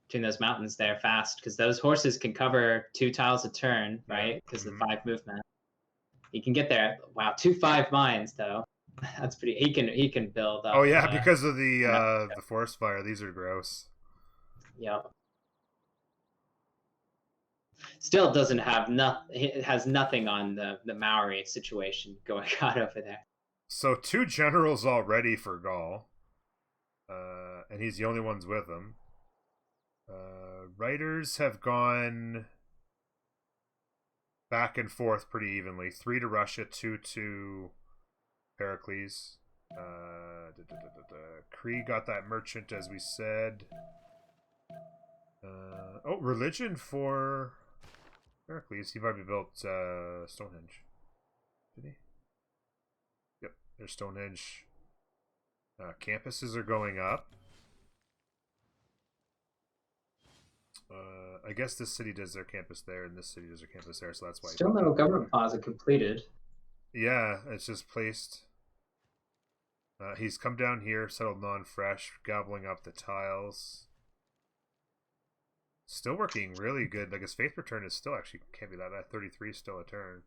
between those mountains there fast, because those horses can cover 2 tiles a turn, right? Because of the 5 movement. He can get there. Wow, 2-5 mines though. That's pretty. He can build up. Oh yeah, because of the forest fire. These are gross. Yep. Still doesn't have it has nothing on the Maori situation going on over there. So 2 generals already for Gaul, and he's the only ones with him. Writers have gone back and forth pretty evenly. 3 to Russia, 2 to Pericles. Kree got that merchant, as we said. Religion for Pericles. He probably built Stonehenge. Did he? Yep, there's Stonehenge. Campuses are going up. I guess this city does their campus there, and this city does their campus there, so that's why. Still no government plaza completed. Yeah, it's just placed. He's come down here, settled non-fresh, gobbling up the tiles. Still working really good. Like his faith per turn is still actually can't be that bad. 33 is still a turn.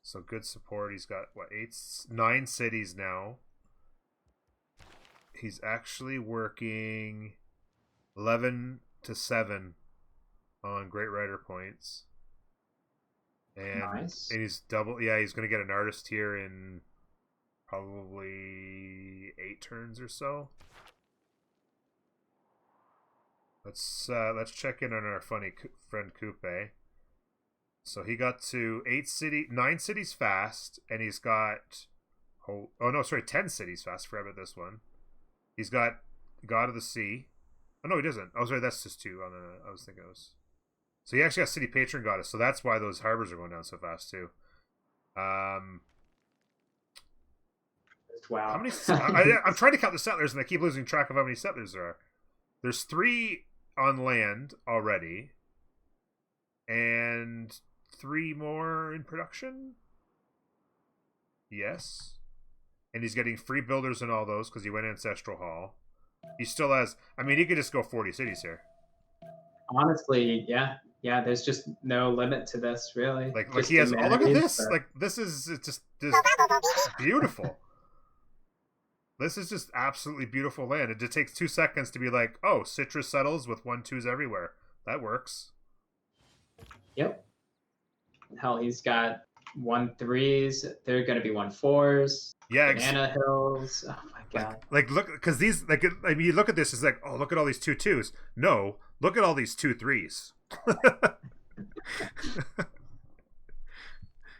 So good support. He's got what 9 cities now. He's actually working 11 to 7 on Great Rider points. And, nice. And he's double. Yeah, he's going to get an artist here in probably 8 turns or so. Let's check in on our funny friend Coupe. So he got to 9 cities fast, and he's got 10 cities fast. Forgot about this one. He's got God of the Sea. Oh no, he doesn't. Oh sorry, that's just 2. I was thinking it was. So he actually got City Patron Goddess, so that's why those harbors are going down so fast too. Wow. How many? I'm trying to count the settlers, and I keep losing track of how many settlers there are. There's 3 on land already, and 3 more in production. Yes, and he's getting free builders in all those because he went Ancestral Hall. He still has. I mean, he could just go 40 cities here. Honestly, yeah. There's just no limit to this, really. Like he has. Oh, look at this! But... Like this is just beautiful. This is just absolutely beautiful land. It just takes 2 seconds to be like, oh, citrus settles with 1-2s everywhere. That works. Yep. Hell, he's got 1-3s. They're going to be 1-4s. Yeah. Banana hills. Oh my god. Like look, because these, like, I mean, you look at this, it's like, oh, look at all these 2-2s. No, look at all these 2-3s.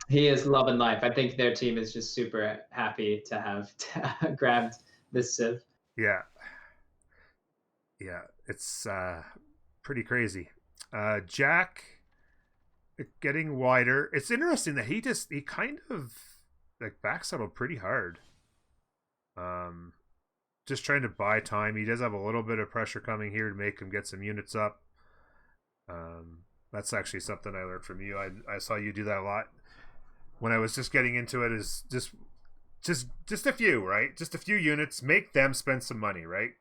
He is loving life. I think their team is just super happy to have grabbed this Civ. Yeah, it's pretty crazy. Jack getting wider. It's interesting that he kind of like backsettled pretty hard. Just trying to buy time. He does have a little bit of pressure coming here to make him get some units up. That's actually something I learned from you. I saw you do that a lot when I was just getting into it. Is just a few, right? Just a few units. Make them spend some money, right?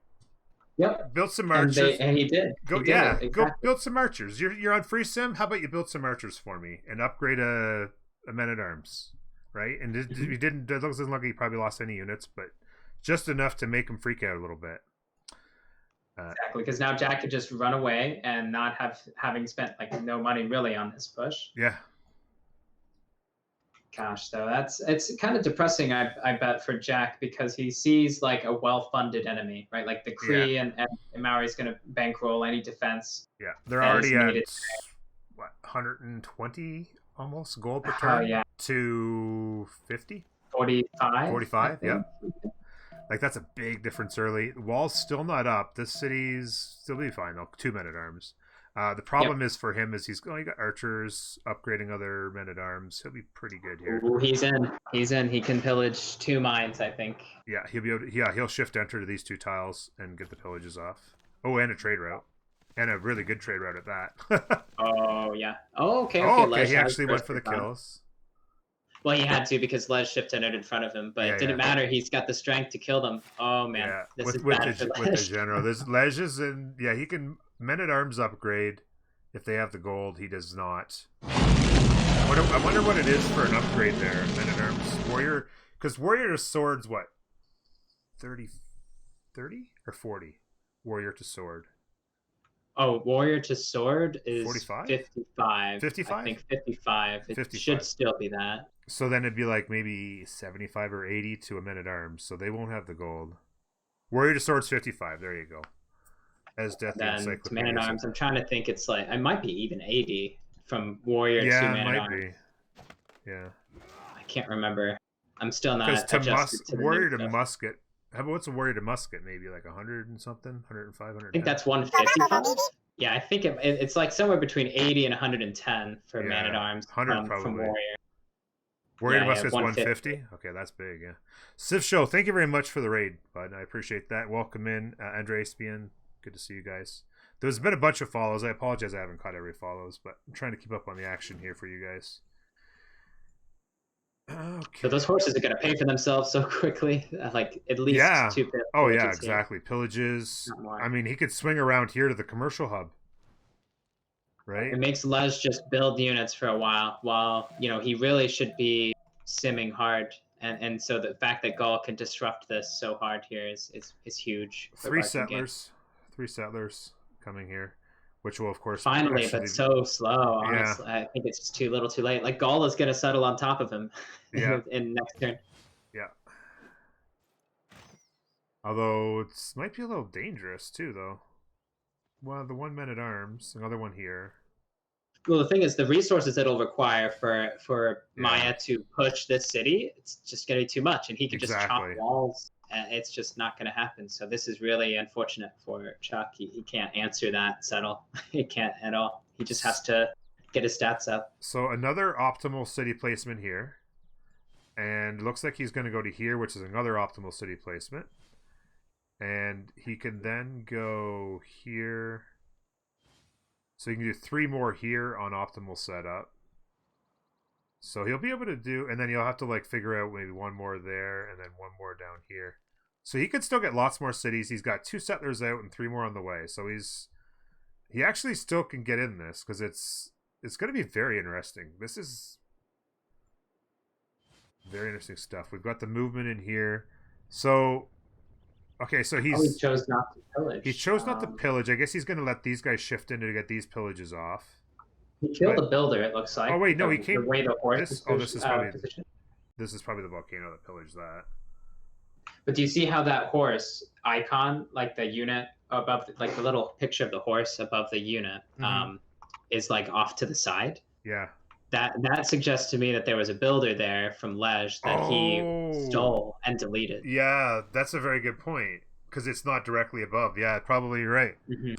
Yep. Build some archers. And he did. Exactly. Go build some archers. You're on free sim. How about you build some archers for me and upgrade a men at arms, right? And he didn't. It doesn't look like he probably lost any units, but just enough to make him freak out a little bit. Exactly, because now Jack could just run away and not having spent like no money really on this push. Yeah. Gosh, though, it's kind of depressing. I bet for Jack because he sees like a well-funded enemy, right? Like the Kree and Maori's going to bankroll any defense Yeah, they're that is already at needed. what 120 almost gold per Oh turn yeah, to 50, 45. 45. Yeah, like that's a big difference early. The wall's still not up. This city's still be fine though. 2 men at arms. The problem is for him is he's got archers upgrading other men at arms. He'll be pretty good here. Ooh, he's in. He's in. He can pillage 2 mines, I think. Yeah, he'll be able to, he'll shift enter to these 2 tiles and get the pillages off. Oh, and a trade route. And a really good trade route at that. Oh yeah. Oh okay. Oh, Okay. okay. He actually went for the kills. Well, he had to because Les shift entered in front of him, but it didn't matter. He's got the strength to kill them. Oh man, this is bad for with the general. There's Leges and he can men at arms upgrade if they have the gold. He does not. I wonder what it is for an upgrade there. Men at arms warrior, because warrior to swords what 30 or 40 warrior to sword. Oh, warrior to sword is 45? 55. 55? I think 55. It 55. should still be that. So then it'd be like maybe 75 or 80 to a men at arms. So they won't have the gold. Warrior to sword's 55. There you go. As death then to man at arms, I'm trying to think. It's like it might be even 80 from warrior to man at arms. Yeah, I can't remember. I'm still not adjusted to warrior to musket. How about what's a warrior to musket? Maybe like 100 and something, 105, 110. I think that's 155. Yeah, I think it's like somewhere between 80 and 110 for man at arms 100 probably. From warrior. Warrior to musket's 150. Okay, that's big. Yeah. Civ Show, thank you very much for the raid, bud. I appreciate that. Welcome in, Andre Spian. Good to see you guys. There's been a bunch of follows. I apologize I haven't caught every follows, but I'm trying to keep up on the action here for you guys. Okay. So those horses are going to pay for themselves so quickly, like at least 2 pillages. Oh yeah, exactly. Pillages. I mean, he could swing around here to the commercial hub, right? It makes Les just build units for a while he really should be simming hard, and so the fact that Gaul can disrupt this so hard here is huge. 3 settlers, 3 settlers coming here. Which will, of course, finally, but so slow. Honestly, I think it's just too little, too late. Like Gaul is going to settle on top of him in next turn. Yeah. Although it might be a little dangerous too, though. Well, the 1 man at arms, another one here. Well, the thing is, the resources it'll require for Maya to push this city, it's just going to be too much, and he can just chop walls. It's just not going to happen. So this is really unfortunate for Chuck. He can't answer that settle. He can't at all. He just has to get his stats up. So another optimal city placement here. And it looks like he's going to go to here, which is another optimal city placement. And he can then go here. So he can do 3 more here on optimal setup. So he'll be able to do, and then he'll have to like figure out maybe 1 more there and then 1 more down here. So he could still get lots more cities. He's got 2 settlers out and 3 more on the way. So he actually still can get in this because it's going to be very interesting. This is very interesting stuff. We've got the movement in here. So, okay, so he chose not to pillage. He chose not to pillage. I guess he's going to let these guys shift in to get these pillages off. He killed the builder, it looks like. Oh wait, no, he came. The way the horse this is probably the volcano that pillaged that. But do you see how that horse icon, like the unit above, like the little picture of the horse above the unit, is like off to the side? Yeah. That suggests to me that there was a builder there from Lej that he stole and deleted. Yeah, that's a very good point because it's not directly above. Yeah, probably you're right. Mm-hmm.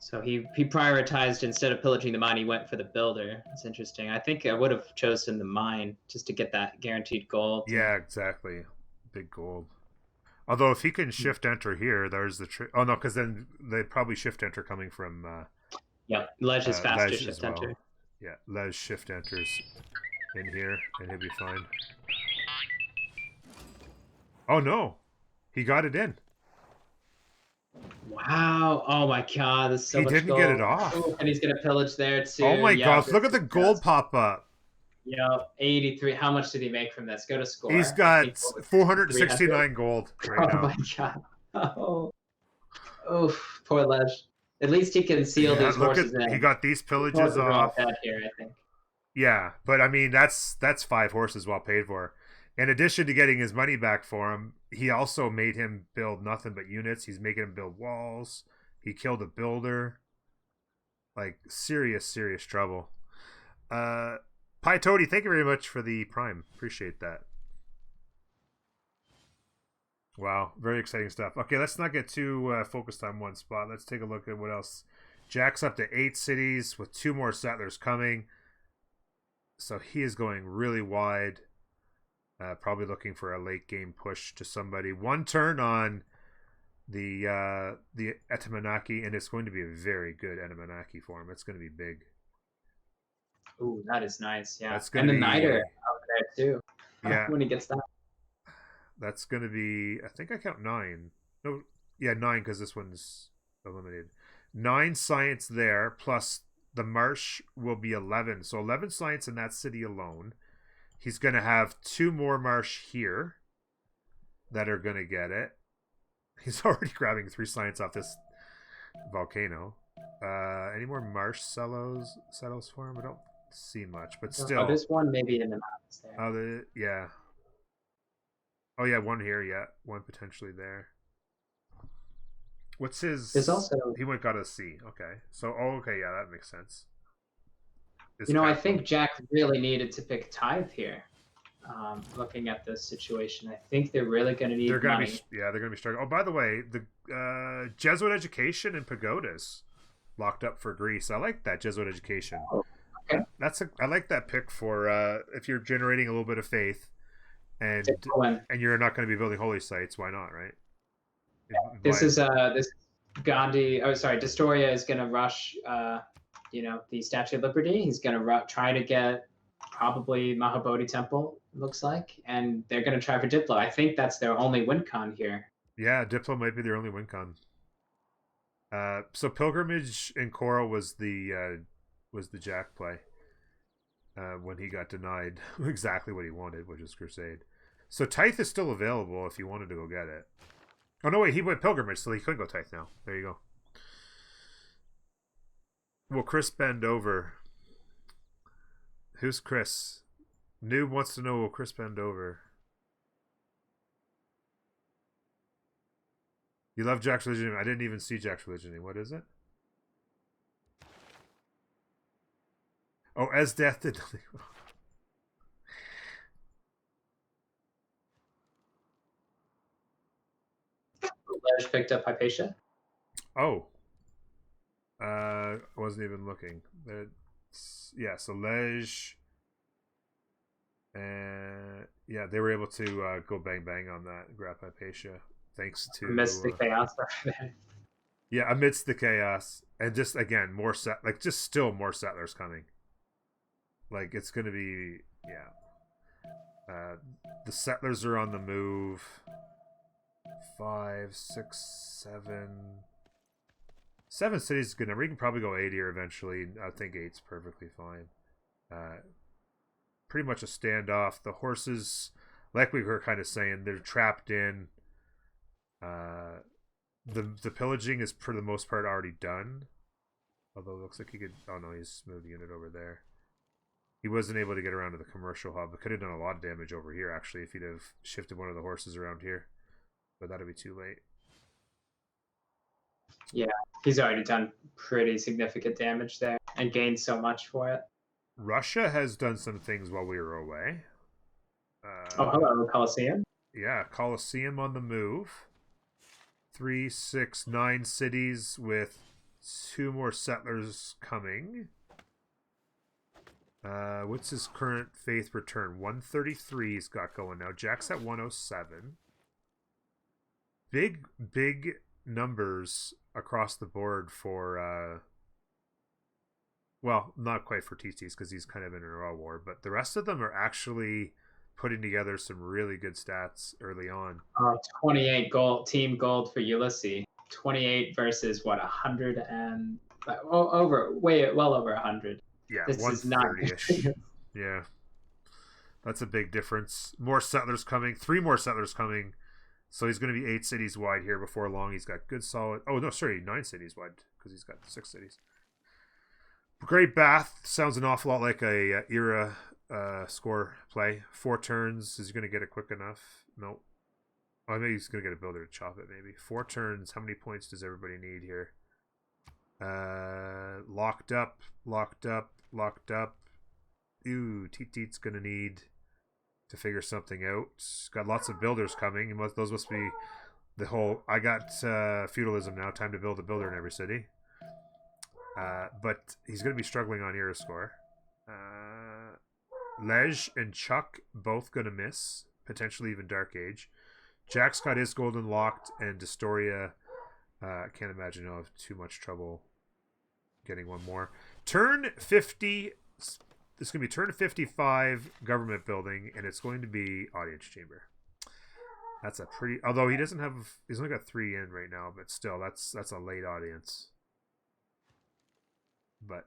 So he prioritized, instead of pillaging the mine, he went for the builder. It's interesting. I think I would have chosen the mine just to get that guaranteed gold. Yeah, exactly. Big gold. Although if he can shift enter here, there's the oh no, because then they'd probably shift enter coming from. Yep, Lej is faster shift enter. Yeah, Lej shift enters in here, and he'll be fine. Oh no, he got it in. Wow! Oh my God! This is so much gold. He didn't get it off. Ooh, and he's gonna pillage there too. Oh my gosh! Look at the gold pop up. Yep, 83. How much did he make from this? Go to score. He's got 469 gold right now. Oh my God! Oh, oof! Poor Lej. At least he can seal these horses in. He got these pillages off. Here, I think. Yeah, but I mean that's 5 horses well paid for. In addition to getting his money back for him, he also made him build nothing but units. He's making him build walls. He killed a builder. Like serious trouble. Pi Toady, thank you very much for the prime. Appreciate that. Wow, very exciting stuff. Okay, let's not get too focused on one spot. Let's take a look at what else. Jack's up to 8 cities with 2 more settlers coming. So he is going really wide. Probably looking for a late game push to somebody. 1 turn on the Etamanaki, and it's going to be a very good Etamanaki for him. It's going to be big. Ooh, that is nice. Yeah, That's going and to the be Niter out there too. Yeah. When he gets that. That's going to be, I think I count 9. No, yeah, 9 because this one's eliminated. 9 science there, plus the marsh will be 11. So 11 science in that city alone. He's going to have 2 more marsh here that are going to get it. He's already grabbing 3 science off this volcano. Any more marsh settles for him? I don't see much, but still. Oh, there's one maybe in the mountains there. Yeah. Oh yeah, 1 here. Yeah, 1 potentially there. What's his? There's also he went got a C. Okay, so okay, yeah, that makes sense. I think Jack really needed to pick Tithe here. Looking at this situation, I think they're really going to need money. They're going to be struggling. Oh, by the way, the Jesuit education and pagodas locked up for Greece. I like that Jesuit education. Oh, okay. I like that pick for if you're generating a little bit of faith, and you're not going to be building holy sites. Why not, right? This Gandhi. Oh, sorry, Destoria is going to rush. The Statue of Liberty. He's going to try to get probably Mahabodhi Temple, looks like, and they're going to try for Diplo. I think that's their only win con here. Yeah, Diplo might be their only win con. So Pilgrimage in Coral was the Jack play when he got denied exactly what he wanted, which is Crusade. So Tithe is still available if you wanted to go get it. Oh no, wait, he went Pilgrimage, so he couldn't go Tithe now. There you go. Will Chris bend over? Who's Chris? Noob wants to know, will Chris bend over? You love Jack's Religion? I didn't even see Jack's Religion. What is it? Oh, as death did. Ledge picked up Hypatia. Oh. I wasn't even looking. Yeah, so Lej. Yeah, they were able to go bang bang on that, grab Hypatia. Thanks to amidst the chaos. Yeah, amidst the chaos, and just again more still more settlers coming. Like it's gonna be the settlers are on the move. 5, 6, 7 cities is good number. You can probably go 8 here eventually. I think 8's perfectly fine. Pretty much a standoff. The horses, like we were kind of saying, they're trapped in. The pillaging is for the most part already done. Although it looks like he could. Oh no, he's moved the unit over there. He wasn't able to get around to the commercial hub. It could have done a lot of damage over here actually if he'd have shifted one of the horses around here. But that'd be too late. Yeah, he's already done pretty significant damage there and gained so much for it. Russia has done some things while we were away. Hello, Colosseum. Yeah, Colosseum on the move. 3, 6, 9 cities with 2 more settlers coming. What's his current faith return? 133 he's got going now. Jack's at 107. Big numbers across the board for well, not quite for TTs because he's kind of in a raw war, but the rest of them are actually putting together some really good stats early on. 28 gold, team gold for Ulysse. 28 versus what, 100 and well over 100. Yeah, this is not 130-ish. Yeah, that's a big difference. More settlers coming. 3 more settlers coming. So he's going to be 8 cities wide here before long. He's got good solid. Oh no, sorry, 9 cities wide because he's got 6 cities. Great Bath sounds an awful lot like a era score play. 4 turns. Is he going to get it quick enough? Nope. Oh, maybe he's going to get a builder to chop it, maybe. 4 turns. How many points does everybody need here? Locked up, locked up, locked up. Ooh, Teet's going to need to figure something out. Got lots of builders coming. Those must be the whole... I got feudalism now. Time to build a builder in every city. But he's going to be struggling on era score. Lej and Chuck both going to miss. Potentially even Dark Age. Jack's got his golden locked, and Destoria, I can't imagine he'll have too much trouble getting one more. Turn 50, this is going to be turn 55 government building, and it's going to be audience chamber. That's a pretty, although he's only got 3 in right now, but still, that's a late audience. But,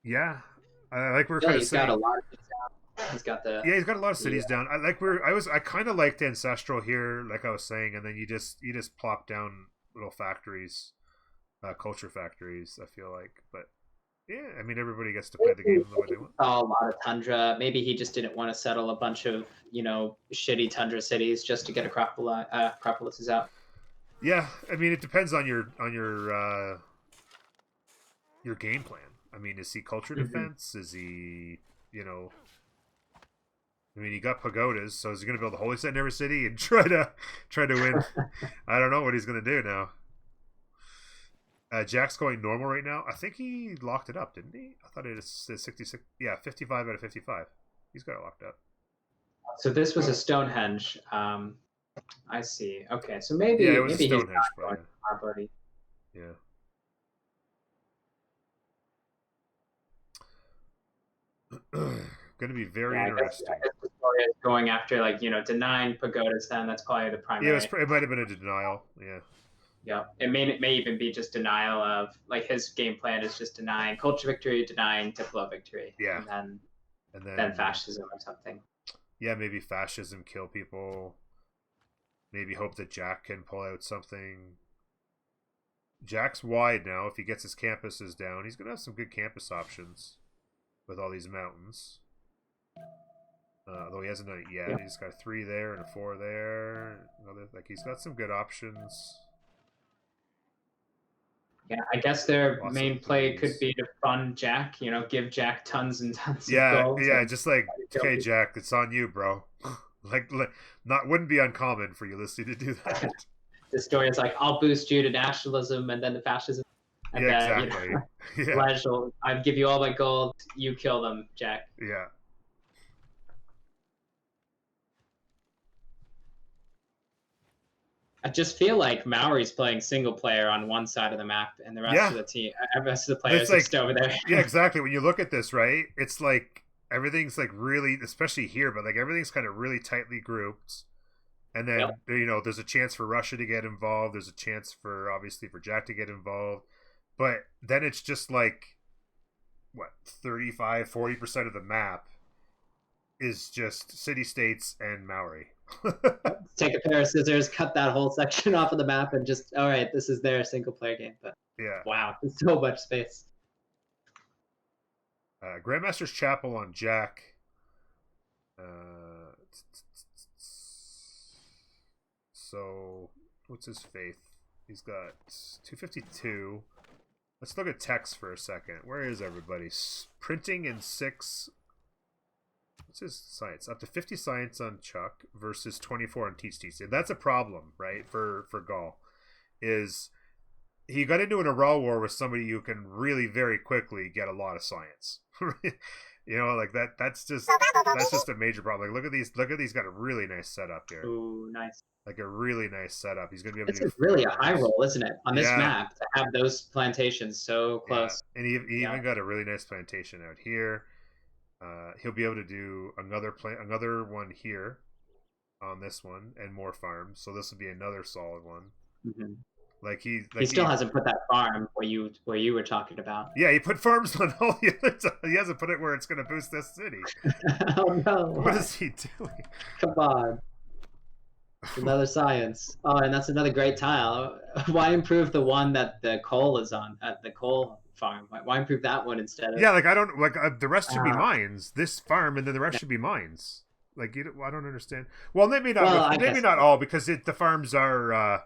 yeah, like we're kind of saying. Got a lot of He's got the he's got a lot of cities down. I kind of liked Ancestral here, like I was saying, and then you just plop down little factories, culture factories. I feel like, but yeah, I mean everybody gets to play the game the way they want. A lot of tundra. Maybe he just didn't want to settle a bunch of shitty tundra cities just to get Acropolis out. Yeah, I mean it depends on your game plan. I mean, is he culture defense? Is he I mean, he got pagodas, so is he going to build a holy site in every city and try to win? I don't know what he's going to do now. Jack's going normal right now. I think he locked it up, didn't he? I thought it was 66. Yeah, 55 out of 55. He's got it locked up. So this was a Stonehenge. I see. Okay, so maybe it was maybe a Stonehenge he's not property. Yeah. Going to be very interesting. I guess the story is going after denying pagodas. Then that's probably the primary. Yeah, it might have been a denial. Yeah. Yeah, it may even be just denial of his game plan is just denying culture victory, denying Diplo victory. Yeah. And then fascism or something. Yeah, maybe fascism, kill people. Maybe hope that Jack can pull out something. Jack's wide now. If he gets his campuses down, he's gonna have some good campus options with all these mountains. Though he hasn't done it yet. He's got a 3 there and a 4 there. He's got some good options. Yeah, I guess their main play could be to fund Jack. Give Jack tons and tons of gold. Yeah, just okay, Jack, it's on you, bro. Wouldn't be uncommon for Ulysse to do that. The story is I'll boost you to nationalism and then to fascism. And then, exactly. I'll give you all my gold. You kill them, Jack. Yeah. I just feel like Maori's playing single player on one side of the map, and the rest of the team, the rest of the players are just over there. Yeah, exactly. When you look at this, right, it's everything's really, especially here, but everything's kind of really tightly grouped. And then there's a chance for Russia to get involved. There's a chance for Jack to get involved. But then it's just 35-40% of the map is just city-states and Maori. Take a pair of scissors, cut that whole section off of the map, and just, all right, this is their single-player game. But wow, there's so much space. Grandmaster's Chapel on Jack. So, what's his faith? He's got 252. Let's look at text for a second. Where is everybody? Printing in 6. What's his science? Up to 50 science on Chuck versus 24 on Teach. That's a problem, right? For Gaul, is he got into an Aral war with somebody who can really very quickly get a lot of science. That's just a major problem. Look at these got a really nice setup here. Ooh, nice. A really nice setup. He's gonna be able to. It's really a high roll, isn't it, on this map to have those plantations so close? Yeah. And he even got a really nice plantation out here. He'll be able to do another one here on this one, and more farms. So this will be another solid one. Mm-hmm. He still hasn't put that farm where you were talking about. Yeah, he put farms on all the other time. He hasn't put it where it's going to boost this city. Oh no! What is he doing? Come on. Another science. Oh, and that's another great tile. Why improve the one that the coal is on at the coal farm? Why improve that one instead of? Yeah, like I don't like the rest should be Uh, mines. This farm and then the rest should be mines. Like I don't understand. Well, maybe not. well, I Maybe guess not all because the farms are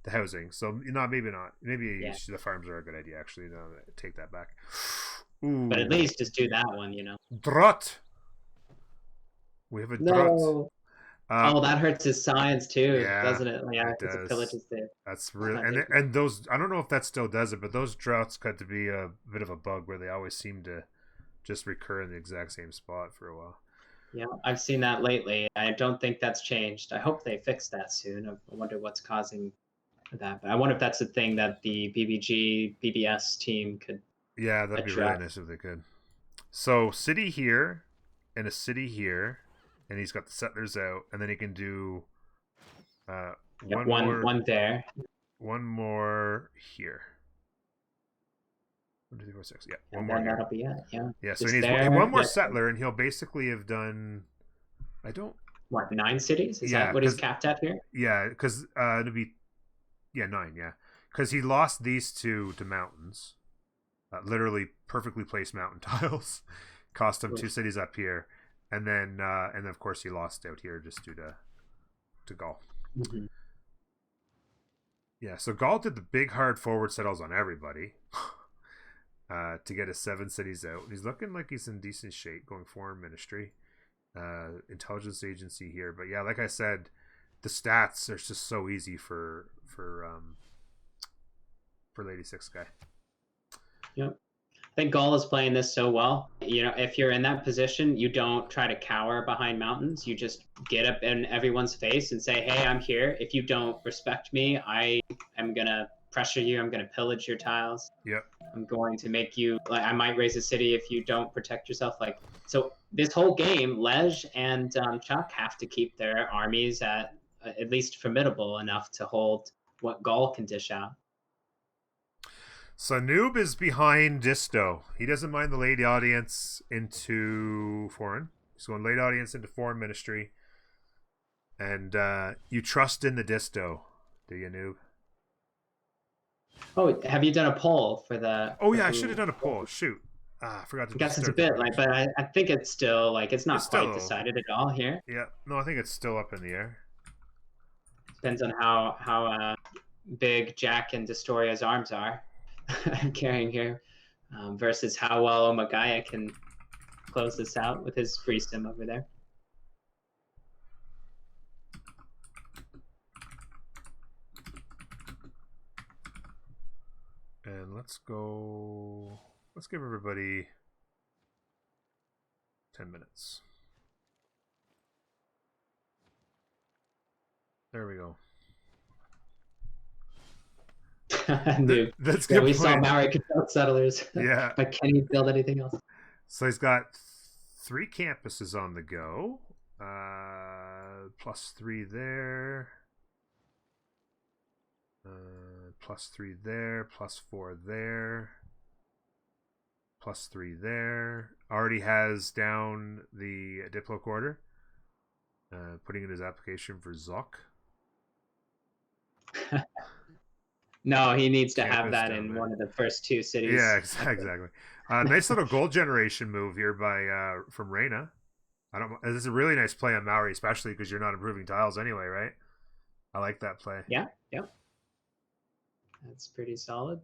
the housing. So maybe not. Maybe yeah. the farms are a good idea. Actually, no, take that back. But at Ooh, least just do that one, you know. drought. We have a drought. No. Um, Oh, that hurts his science too, yeah, doesn't it? Yeah, it because it does. pillages the. That's really I think. and those. I don't know if that still does it, but those droughts got to be a bit of a bug where they always seem to just recur in the exact same spot for a while. Yeah, I've seen that lately. I don't think that's changed. I hope they fix that soon. I wonder what's causing that. But I wonder if that's a thing that the BBG BBS team could Yeah, that'd be really address. nice if they could. So city here and a city here, and he's got the settlers out, and then he can do uh, Yep, one more, one there. one more here. 1, 2, 3, 4, 6. Yeah, one And more then here. that'll be it. Yeah. Yeah, so he Just needs there. one more Yeah. settler, and he'll basically have done. I don't. What, 9 cities? Is Yeah, that what he's capped at here? because it'll be 9. Yeah, because he lost these two to mountains, literally perfectly placed mountain tiles, cost him 2 cities up here, and then of course he lost out here just due to Gaul. Mm-hmm. Yeah, so Gaul did the big hard forward settles on everybody to get his 7 cities out. He's looking like he's in decent shape going foreign ministry, intelligence agency here. But yeah, like I said, the stats are just so easy for Lady Six guy. Yep. I think Gaul is playing this so well. You know, if you're in that position, you don't try to cower behind mountains. You just get up in everyone's face and say, "Hey, I'm here. If you don't respect me, I am gonna pressure you. I'm gonna pillage your tiles. Yep. I'm going to make you like I might raise a city if you don't protect yourself." Like so, this whole game, Lej and Chuck have to keep their armies at least formidable enough to hold what Gaul can dish out. So Noob is behind Disto. He doesn't mind the late audience into foreign. He's going late audience into foreign ministry. And you trust in the Disto, do you, Noob? Oh, have you done a poll for the? Oh for yeah, I who- should have done a poll. Shoot, I forgot to. I guess it's a start the bit like, but I think it's still like it's not It's quite still- decided at all here. Yeah, no, I think it's still up in the air. Depends on how big Jack and Destoria's arms are carrying here, versus how well Omagaya can close this out with his free sim over there. And let's go. Let's give everybody 10 minutes. There we go. That's good we saw point. Maori control settlers. Yeah. But can he build anything else? So he's got 3 campuses on the go. +3 there. +3 there. +4 there. +3 there. Already has down the Diplo quarter. Putting in his application for Zoc. No, he needs to Campus have that down in there. one of the first 2 cities. Yeah, exactly. Nice little gold generation move here by from Reina. This is a really nice play on Maori, especially because you're not improving tiles anyway, right? I like that play. Yeah. That's pretty solid.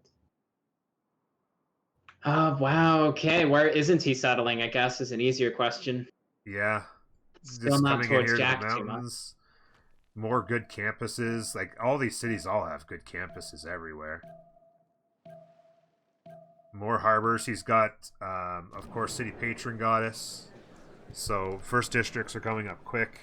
Oh, wow. Okay. Where isn't he settling, I guess, is an easier question. Yeah. Still Just not coming in towards here Jack to the too much. mountains. More good campuses. Like, all these cities all have good campuses everywhere. More harbors. He's got, of course, City Patron Goddess. So, first districts are coming up quick.